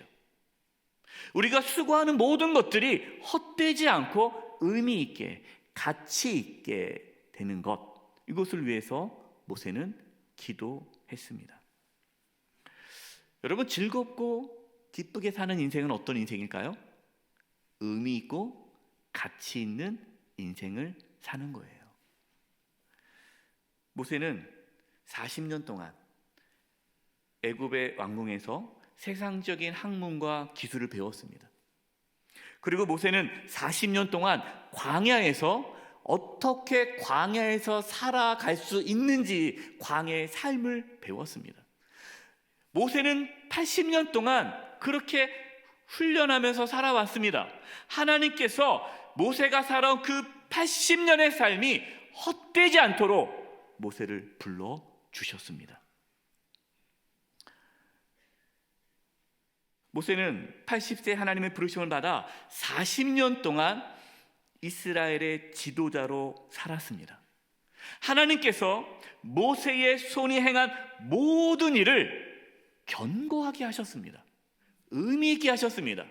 우리가 수고하는 모든 것들이 헛되지 않고 의미 있게, 가치 있게 되는 것, 이것을 위해서 모세는 기도했습니다. 여러분, 즐겁고 기쁘게 사는 인생은 어떤 인생일까요? 의미 있고 가치 있는 인생을 사는 거예요. 모세는 40년 동안 애굽의 왕궁에서 세상적인 학문과 기술을 배웠습니다. 그리고 모세는 40년 동안 광야에서 어떻게 광야에서 살아갈 수 있는지 광야의 삶을 배웠습니다. 모세는 80년 동안 그렇게 훈련하면서 살아왔습니다. 하나님께서 모세가 살아온 그 80년의 삶이 헛되지 않도록 모세를 불러주셨습니다. 모세는 80세 하나님의 부르심을 받아 40년 동안 이스라엘의 지도자로 살았습니다. 하나님께서 모세의 손이 행한 모든 일을 견고하게 하셨습니다. 의미 있게 하셨습니다.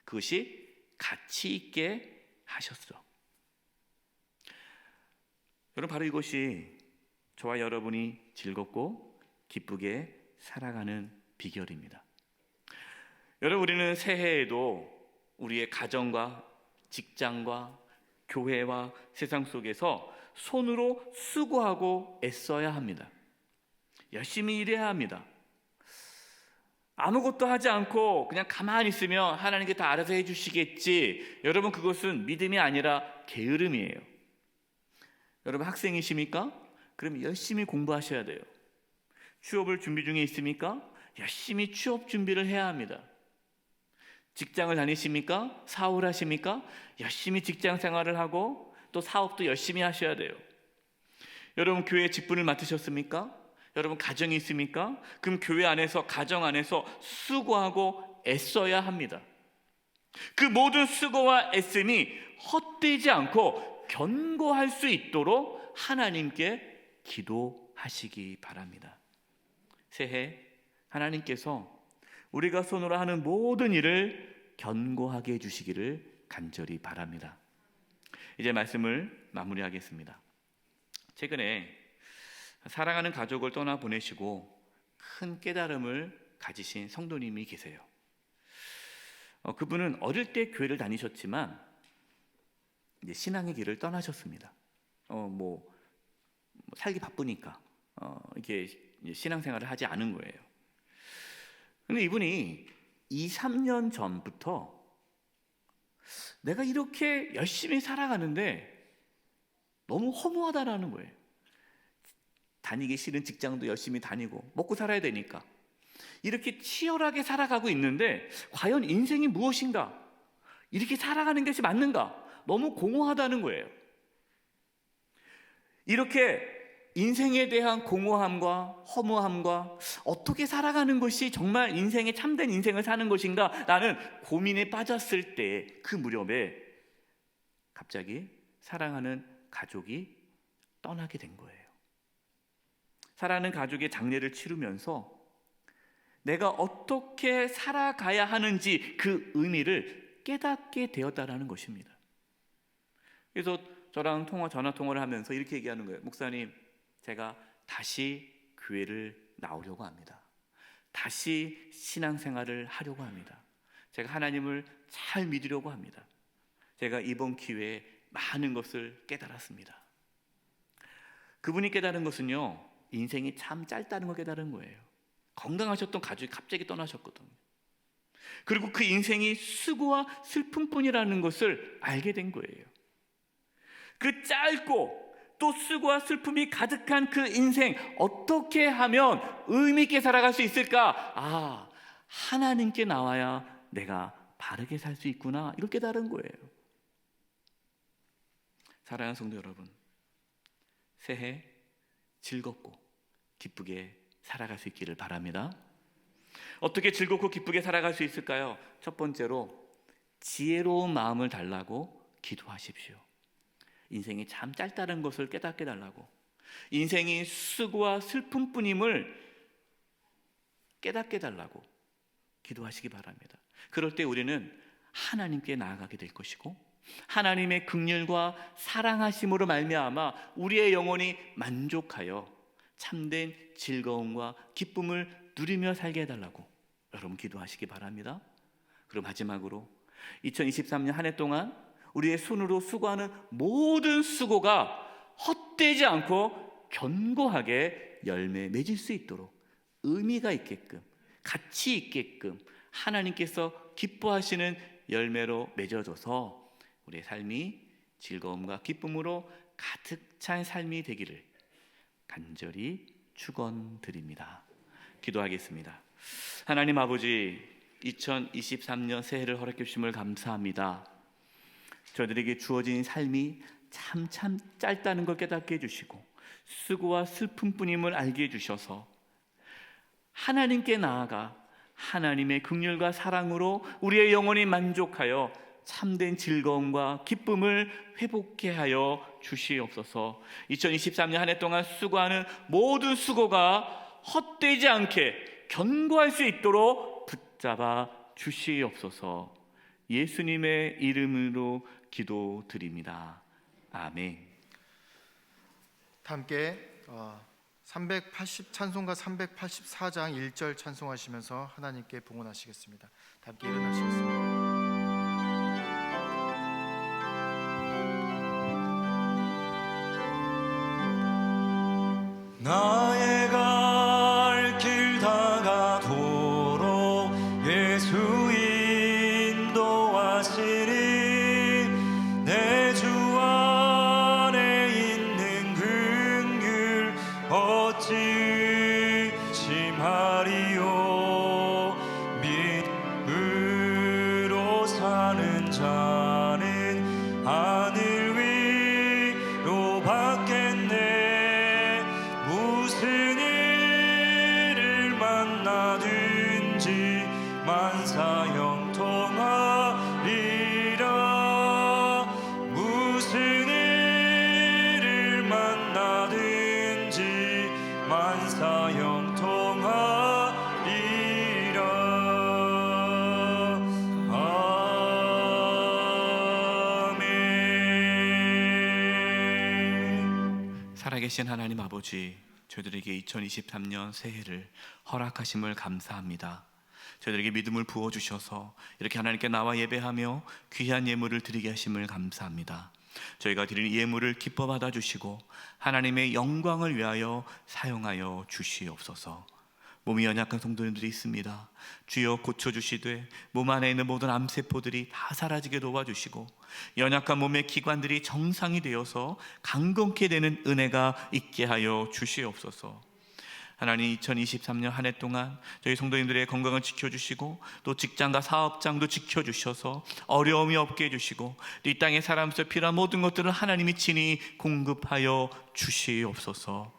그것이 가치 있게 하셨어. 여러분, 바로 이것이 저와 여러분이 즐겁고 기쁘게 살아가는 비결입니다. 여러분, 우리는 새해에도 우리의 가정과 직장과 교회와 세상 속에서 손으로 수고하고 애써야 합니다. 열심히 일해야 합니다. 아무것도 하지 않고 그냥 가만히 있으면 하나님께 다 알아서 해주시겠지. 여러분, 그것은 믿음이 아니라 게으름이에요. 여러분, 학생이십니까? 그럼 열심히 공부하셔야 돼요. 취업을 준비 중에 있습니까? 열심히 취업 준비를 해야 합니다. 직장을 다니십니까? 사업을 하십니까? 열심히 직장 생활을 하고 또 사업도 열심히 하셔야 돼요. 여러분, 교회 직분을 맡으셨습니까? 여러분, 가정이 있습니까? 그럼 교회 안에서, 가정 안에서 수고하고 애써야 합니다. 그 모든 수고와 애씀이 헛되지 않고 견고할 수 있도록 하나님께 기도하시기 바랍니다. 새해 하나님께서 우리가 손으로 하는 모든 일을 견고하게 해주시기를 간절히 바랍니다. 이제 말씀을 마무리하겠습니다. 최근에 사랑하는 가족을 떠나보내시고 큰 깨달음을 가지신 성도님이 계세요. 그분은 어릴 때 교회를 다니셨지만 이제 신앙의 길을 떠나셨습니다. 살기 바쁘니까 이게 신앙생활을 하지 않은 거예요. 근데 이분이 2-3년 전부터 내가 이렇게 열심히 살아가는데 너무 허무하다라는 거예요. 다니기 싫은 직장도 열심히 다니고 먹고 살아야 되니까 이렇게 치열하게 살아가고 있는데 과연 인생이 무엇인가? 이렇게 살아가는 것이 맞는가? 너무 공허하다는 거예요. 이렇게 인생에 대한 공허함과 허무함과 어떻게 살아가는 것이 정말 인생의 참된 인생을 사는 것인가? 라는 고민에 빠졌을 때 그 무렵에 갑자기 사랑하는 가족이 떠나게 된 거예요. 사랑하는 가족의 장례를 치르면서 내가 어떻게 살아가야 하는지 그 의미를 깨닫게 되었다라는 것입니다. 그래서 저랑 전화 통화를 하면서 이렇게 얘기하는 거예요. 목사님, 제가 다시 교회를 나오려고 합니다. 다시 신앙생활을 하려고 합니다. 제가 하나님을 잘 믿으려고 합니다. 제가 이번 기회에 많은 것을 깨달았습니다. 그분이 깨달은 것은요, 인생이 참 짧다는 걸 깨달은 거예요. 건강하셨던 가족이 갑자기 떠나셨거든요. 그리고 그 인생이 수고와 슬픔뿐이라는 것을 알게 된 거예요. 그 짧고 또 수고와 슬픔이 가득한 그 인생, 어떻게 하면 의미 있게 살아갈 수 있을까? 하나님께 나와야 내가 바르게 살 수 있구나, 이걸 깨달은 거예요. 사랑하는 성도 여러분, 새해 즐겁고 기쁘게 살아갈 수 있기를 바랍니다. 어떻게 즐겁고 기쁘게 살아갈 수 있을까요? 첫 번째로 지혜로운 마음을 달라고 기도하십시오. 인생이 참 짧다는 것을 깨닫게 달라고, 인생이 수고와 슬픔뿐임을 깨닫게 달라고 기도하시기 바랍니다. 그럴 때 우리는 하나님께 나아가게 될 것이고, 하나님의 긍휼과 사랑하심으로 말미암아 우리의 영혼이 만족하여 참된 즐거움과 기쁨을 누리며 살게 해달라고 여러분 기도하시기 바랍니다. 그럼 마지막으로 2023년 한 해 동안 우리의 손으로 수고하는 모든 수고가 헛되지 않고 견고하게 열매 맺을 수 있도록 의미가 있게끔, 가치 있게끔 하나님께서 기뻐하시는 열매로 맺어줘서 우리의 삶이 즐거움과 기쁨으로 가득 찬 삶이 되기를 간절히 축원드립니다. 기도하겠습니다. 하나님 아버지, 2023년 새해를 허락해 주심을 감사합니다. 저들에게 주어진 삶이 참 짧다는 걸 깨닫게 해주시고 수고와 슬픔뿐임을 알게 해주셔서 하나님께 나아가 하나님의 긍휼과 사랑으로 우리의 영혼이 만족하여 참된 즐거움과 기쁨을 회복케 하여 주시옵소서. 2023년 한 해 동안 수고하는 모든 수고가 헛되지 않게 견고할 수 있도록 붙잡아 주시옵소서. 예수님의 이름으로 기도드립니다. 아멘. 함께 찬송가 384장 1절 찬송하시면서 하나님께 봉헌하시겠습니다. 함께 일어나시겠습니다. 나의 갈 길 다가도록 예수 인도하시니 내 주 안에 있는 긍휼 어찌 의심하리요. 믿음으로 사는 자는 하늘 위로 받겠네. 무슨 일을 만나든지 만사형통하리라. 무슨 일을 만나든지 만사형통하리라. 아멘. 살아계신 하나님 아버지, 저희들에게 2023년 새해를 허락하심을 감사합니다. 저희들에게 믿음을 부어주셔서 이렇게 하나님께 나와 예배하며 귀한 예물을 드리게 하심을 감사합니다. 저희가 드리는 예물을 기뻐 받아주시고 하나님의 영광을 위하여 사용하여 주시옵소서. 몸이 연약한 성도님들이 있습니다. 주여 고쳐주시되 몸 안에 있는 모든 암세포들이 다 사라지게 도와주시고 연약한 몸의 기관들이 정상이 되어서 강건케 되는 은혜가 있게 하여 주시옵소서. 하나님, 2023년 한 해 동안 저희 성도님들의 건강을 지켜주시고 또 직장과 사업장도 지켜주셔서 어려움이 없게 해주시고 이 땅에 살아가면서 필요한 모든 것들을 하나님이 친히 공급하여 주시옵소서.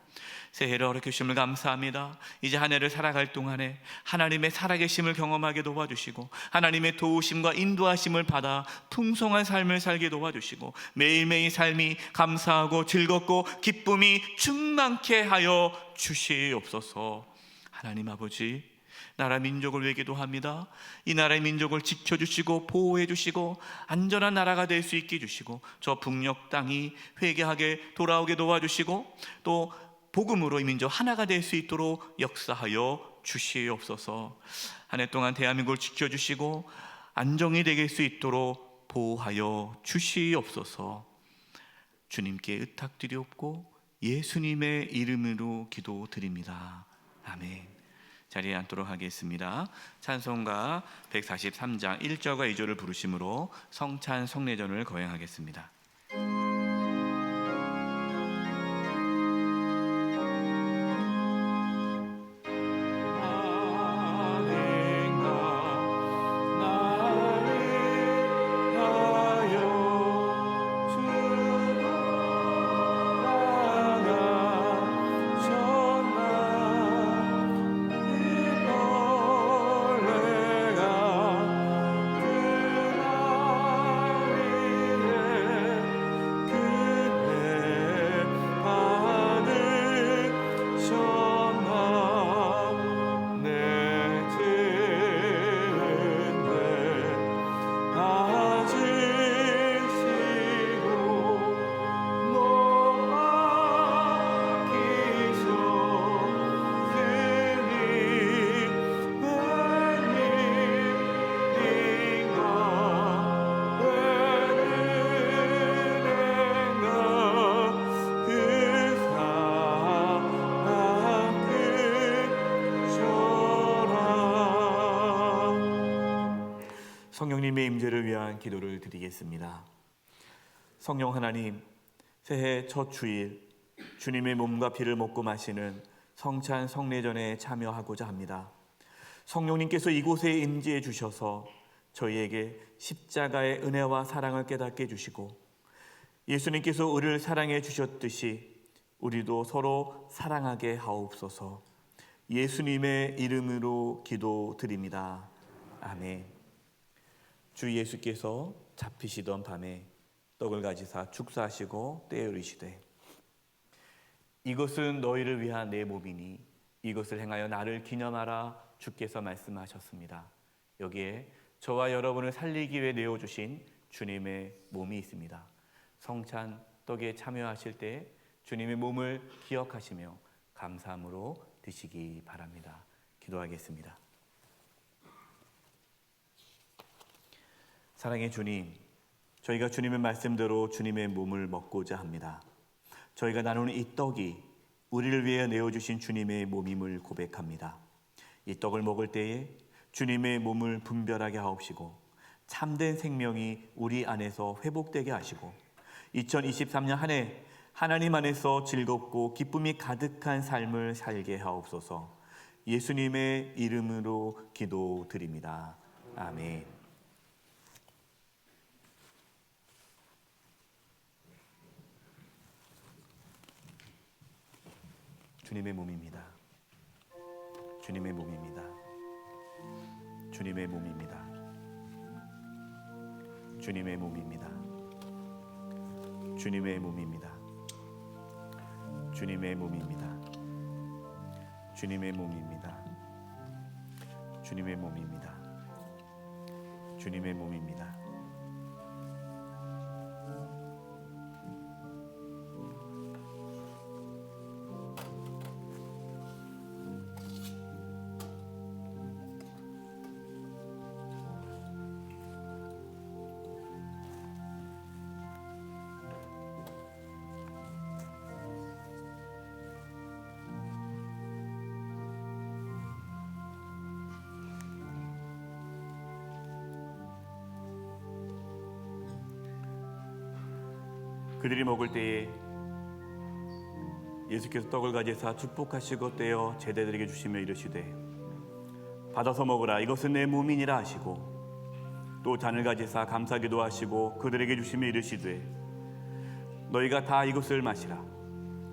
새해를 허락해 주심을 감사합니다. 이제 한 해를 살아갈 동안에 하나님의 살아계심을 경험하게 도와주시고 하나님의 도우심과 인도하심을 받아 풍성한 삶을 살게 도와주시고 매일매일 삶이 감사하고 즐겁고 기쁨이 충만케 하여 주시옵소서. 하나님 아버지, 나라 민족을 위해 기도합니다. 이 나라의 민족을 지켜주시고 보호해주시고 안전한 나라가 될 수 있게 해주시고 저 북녘 땅이 회개하게 돌아오게 도와주시고 또 복음으로 이 민족 하나가 될 수 있도록 역사하여 주시옵소서. 한 해 동안 대한민국을 지켜주시고 안정이 되게 수 있도록 보호하여 주시옵소서. 주님께 의탁드리옵고 예수님의 이름으로 기도드립니다. 아멘. 자리에 앉도록 하겠습니다. 찬송가 143장 1절과 2절을 부르심으로 성찬 성례전을 거행하겠습니다. 그 성령님의 임재를 위한 기도를 드리겠습니다. 성령 하나님, 새해 첫 주일 주님의 몸과 피를 먹고 마시는 성찬 성례전에 참여하고자 합니다. 성령님께서 이곳에 임재해 주셔서 저희에게 십자가의 은혜와 사랑을 깨닫게 해주시고 예수님께서 우리를 사랑해 주셨듯이 우리도 서로 사랑하게 하옵소서. 예수님의 이름으로 기도드립니다. 아멘. 주 예수께서 잡히시던 밤에 떡을 가지사 축사하시고 떼어 이르시되 이것은 너희를 위한 내 몸이니 이것을 행하여 나를 기념하라 주께서 말씀하셨습니다. 여기에 저와 여러분을 살리기 위해 내어주신 주님의 몸이 있습니다. 성찬 떡에 참여하실 때 주님의 몸을 기억하시며 감사함으로 드시기 바랍니다. 기도하겠습니다. 사랑의 주님, 저희가 주님의 말씀대로 주님의 몸을 먹고자 합니다. 저희가 나누는 이 떡이 우리를 위해 내어주신 주님의 몸임을 고백합니다. 이 떡을 먹을 때에 주님의 몸을 분별하게 하옵시고 참된 생명이 우리 안에서 회복되게 하시고 2023년 한 해 하나님 안에서 즐겁고 기쁨이 가득한 삶을 살게 하옵소서. 예수님의 이름으로 기도드립니다. 아멘. 주님의 몸입니다. 주님의 몸입니다. 주님의 몸입니다. 주님의 몸입니다. 주님의 몸입니다. 주님의 몸입니다. 주님의 몸입니다. 주님의 몸입니다. 주님의 몸입니다. 그들이 먹을 때에 예수께서 떡을 가지사 축복하시고 떼어 제자들에게 주시며 이르시되 받아서 먹으라 이것은 내 몸이니라 하시고 또 잔을 가지사 감사기도 하시고 그들에게 주시며 이르시되 너희가 다 이것을 마시라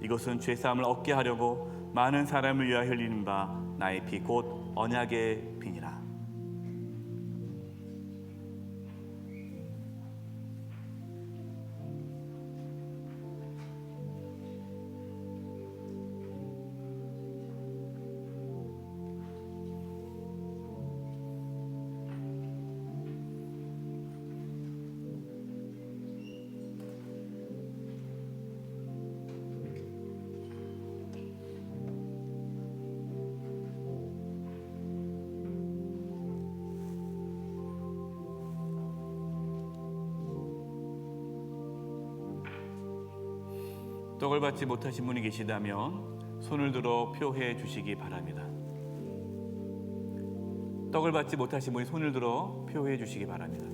이것은 죄사함을 얻게 하려고 많은 사람을 위하여 흘리는 바 나의 피 곧 언약의 피니라. 떡을 받지 못하신 분이 계시다면 손을 들어 표해 주시기 바랍니다. 떡을 받지 못하신 분이 손을 들어 표해 주시기 바랍니다.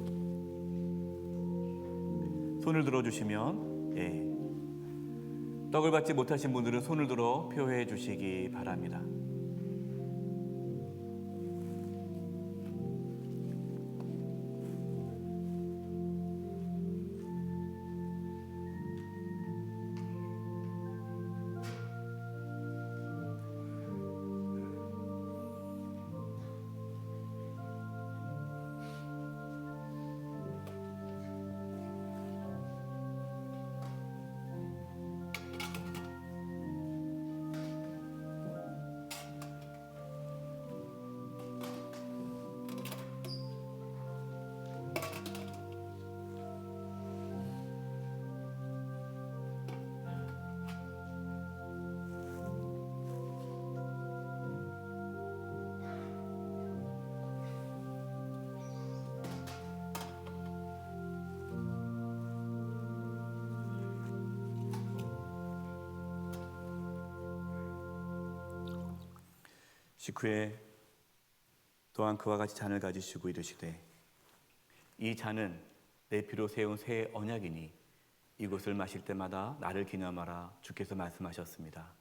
손을 들어 주시면 떡을 받지 못하신 분들은 손을 들어 표해 주시기 바랍니다. 식후에 또한 그와 같이 잔을 가지시고 이르시되 이 잔은 내 피로 세운 새 언약이니 이것을 마실 때마다 나를 기념하라 주께서 말씀하셨습니다.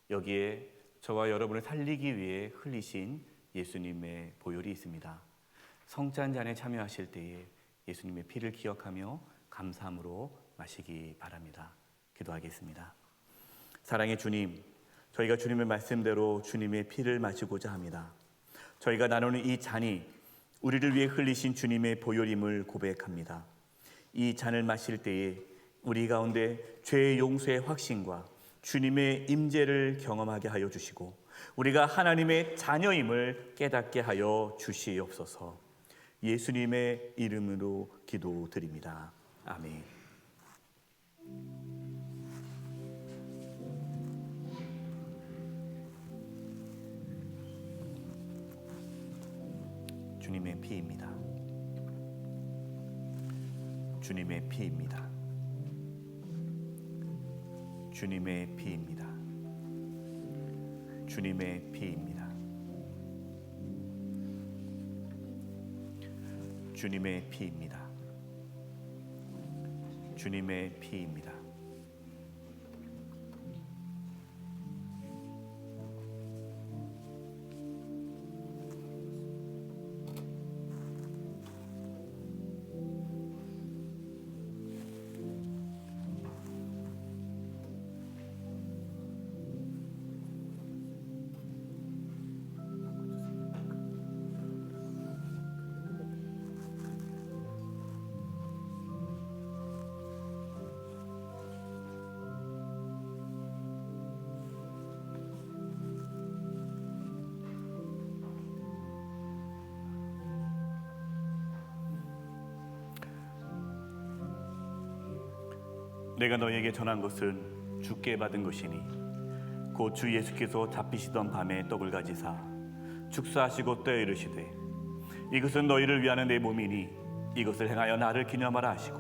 여기에 저와 여러분을 살리기 위해 흘리신 예수님의 보혈이 있습니다. 성찬잔에 참여하실 때에 예수님의 피를 기억하며 감사함으로 마시기 바랍니다. 기도하겠습니다. 사랑의 주님, 저희가 주님의 말씀대로 주님의 피를 마시고자 합니다. 저희가 나누는 이 잔이 우리를 위해 흘리신 주님의 보혈임을 고백합니다. 이 잔을 마실 때에 우리 가운데 죄의 용서의 확신과 주님의 임재를 경험하게 하여 주시고 우리가 하나님의 자녀임을 깨닫게 하여 주시옵소서. 예수님의 이름으로 기도드립니다. 아멘. 주님의 피입니다. 주님의 피입니다. 주님의 피입니다. 주님의 피입니다. 주님의 피입니다. 주님의 피입니다. 내가 너에게 전한 것은 주께 받은 것이니 곧 주 예수께서 잡히시던 밤에 떡을 가지사 축사하시고 떼어 이르시되 이것은 너희를 위하는 내 몸이니 이것을 행하여 나를 기념하라 하시고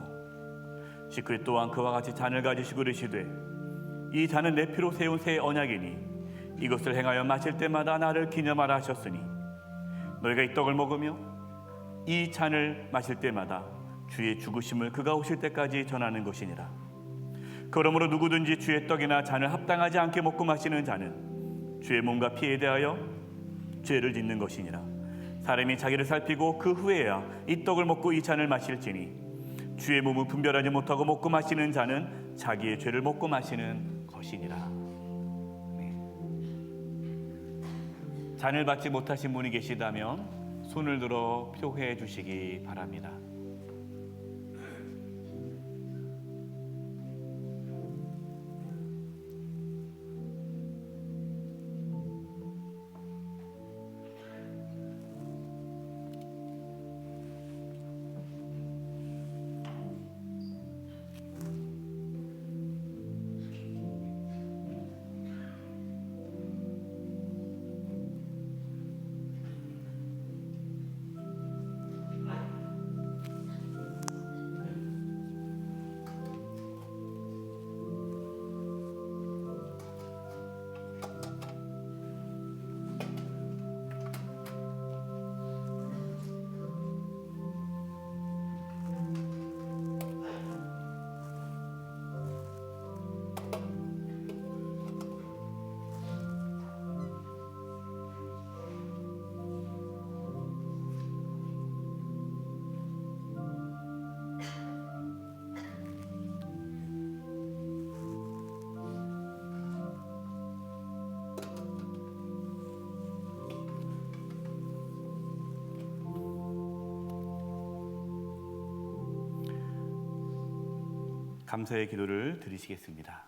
시크릿 또한 그와 같이 잔을 가지시고 이르시되 이 잔은 내 피로 세운 새 언약이니 이것을 행하여 마실 때마다 나를 기념하라 하셨으니 너희가 이 떡을 먹으며 이 잔을 마실 때마다 주의 죽으심을 그가 오실 때까지 전하는 것이니라. 그러므로 누구든지 주의 떡이나 잔을 합당하지 않게 먹고 마시는 자는 주의 몸과 피에 대하여 죄를 짓는 것이니라. 사람이 자기를 살피고 그 후에야 이 떡을 먹고 이 잔을 마실지니 주의 몸을 분별하지 못하고 먹고 마시는 자는 자기의 죄를 먹고 마시는 것이니라. 네. 잔을 받지 못하신 분이 계시다면 손을 들어 표해 주시기 바랍니다. 감사의 기도를 드리시겠습니다.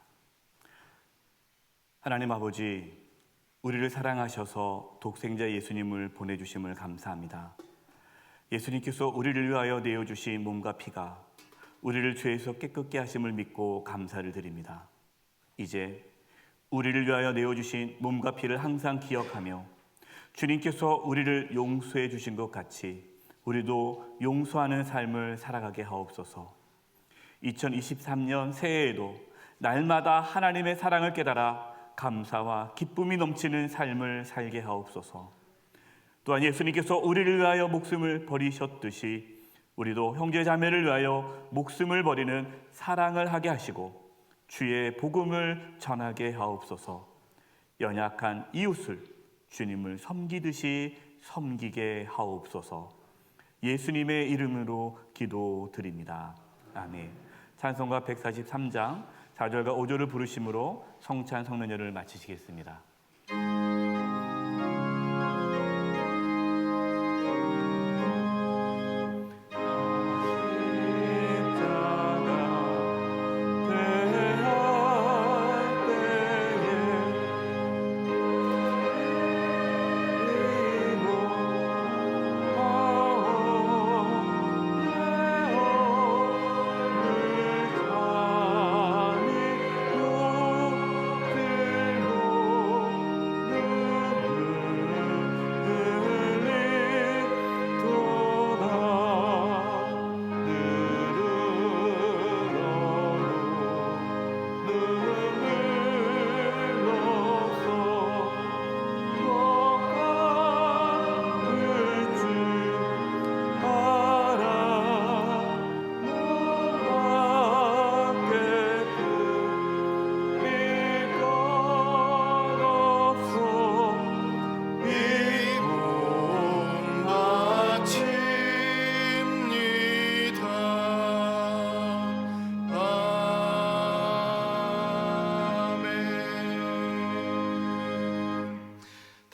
하나님 아버지, 우리를 사랑하셔서 독생자 예수님을 보내주심을 감사합니다. 예수님께서 우리를 위하여 내어주신 몸과 피가 우리를 죄에서 깨끗게 하심을 믿고 감사를 드립니다. 이제 우리를 위하여 내어주신 몸과 피를 항상 기억하며 주님께서 우리를 용서해 주신 것 같이 우리도 용서하는 삶을 살아가게 하옵소서. 2023년 새해에도 날마다 하나님의 사랑을 깨달아 감사와 기쁨이 넘치는 삶을 살게 하옵소서. 또한 예수님께서 우리를 위하여 목숨을 버리셨듯이 우리도 형제 자매를 위하여 목숨을 버리는 사랑을 하게 하시고 주의 복음을 전하게 하옵소서. 연약한 이웃을 주님을 섬기듯이 섬기게 하옵소서. 예수님의 이름으로 기도드립니다. 아멘. 찬송가 143장 4절과 5절을 부르심으로 성찬 성례를 마치시겠습니다.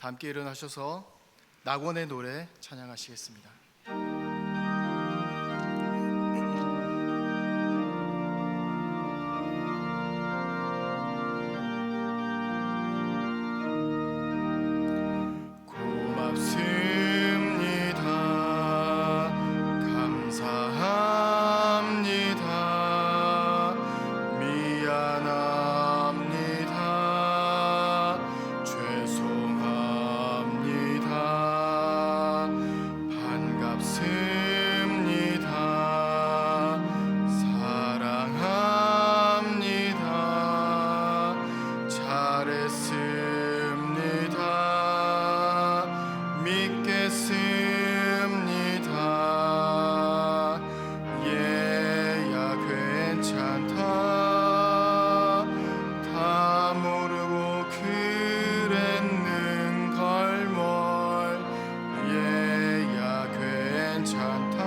함께 일어나셔서 낙원의 노래 찬양하시겠습니다. 고맙습니다. 감사합니다. 미안합니다. 죄송합니다. 반갑습니다. 사랑합니다. 잘했습니다. 믿겠습니다. 얘야 괜찮다. 다 모르고 그랬는걸뭘. 얘야 괜찮다.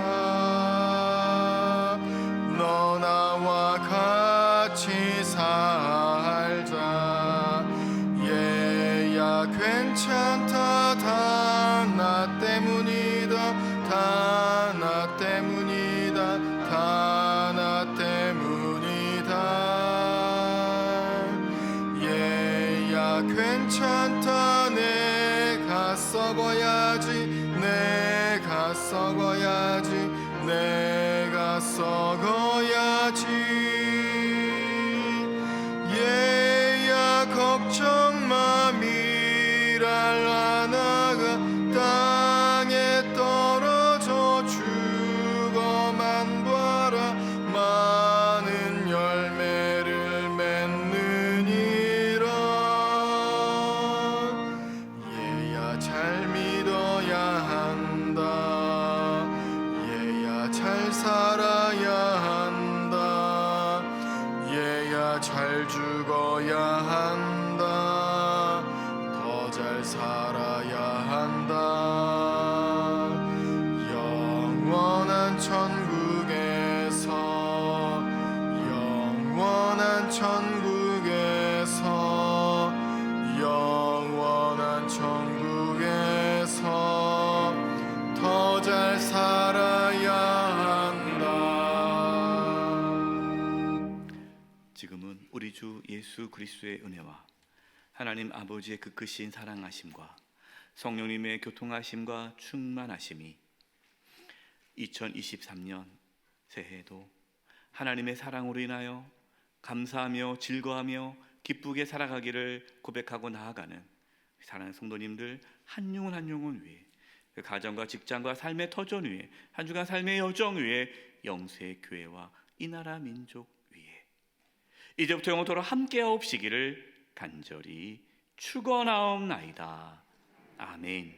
너 나와 같이 살자. 얘야 괜찮다. 다 나 때문이다. 다 나 때문이다. 다 나 때문이다. 얘야 괜찮다. 내가 썩어야지. 내가 썩어야지. 내가 썩어야지. 얘야 걱정 마. 미랄 하나가 땅에 떨어져 죽어만 봐라. 많은 열매를 맺느니라. 얘야 잘 믿어야 한다. 얘야 잘 살아야 한다. 얘야 잘 죽어야 한다. 더 잘 살아야 한다. 영원한 천국에서 영원한 천국에서 영원한 천국에서 더 잘 살아야 한다. 지금은 우리 주 예수 그리스도의 은혜와 하나님 아버지의 그 크신 사랑하심과 성령님의 교통하심과 충만하심이 2023년 새해에도 하나님의 사랑으로 인하여 감사하며 즐거워하며 기쁘게 살아가기를 고백하고 나아가는 사랑하는 성도님들 한 영혼 한 영혼 위에 그 가정과 직장과 삶의 터전 위에 한 주간 삶의 여정 위에 영세 교회와 이 나라 민족 위에 이제부터 영원토록 함께하옵시기를 간절히 축원하옵나이다. 아멘.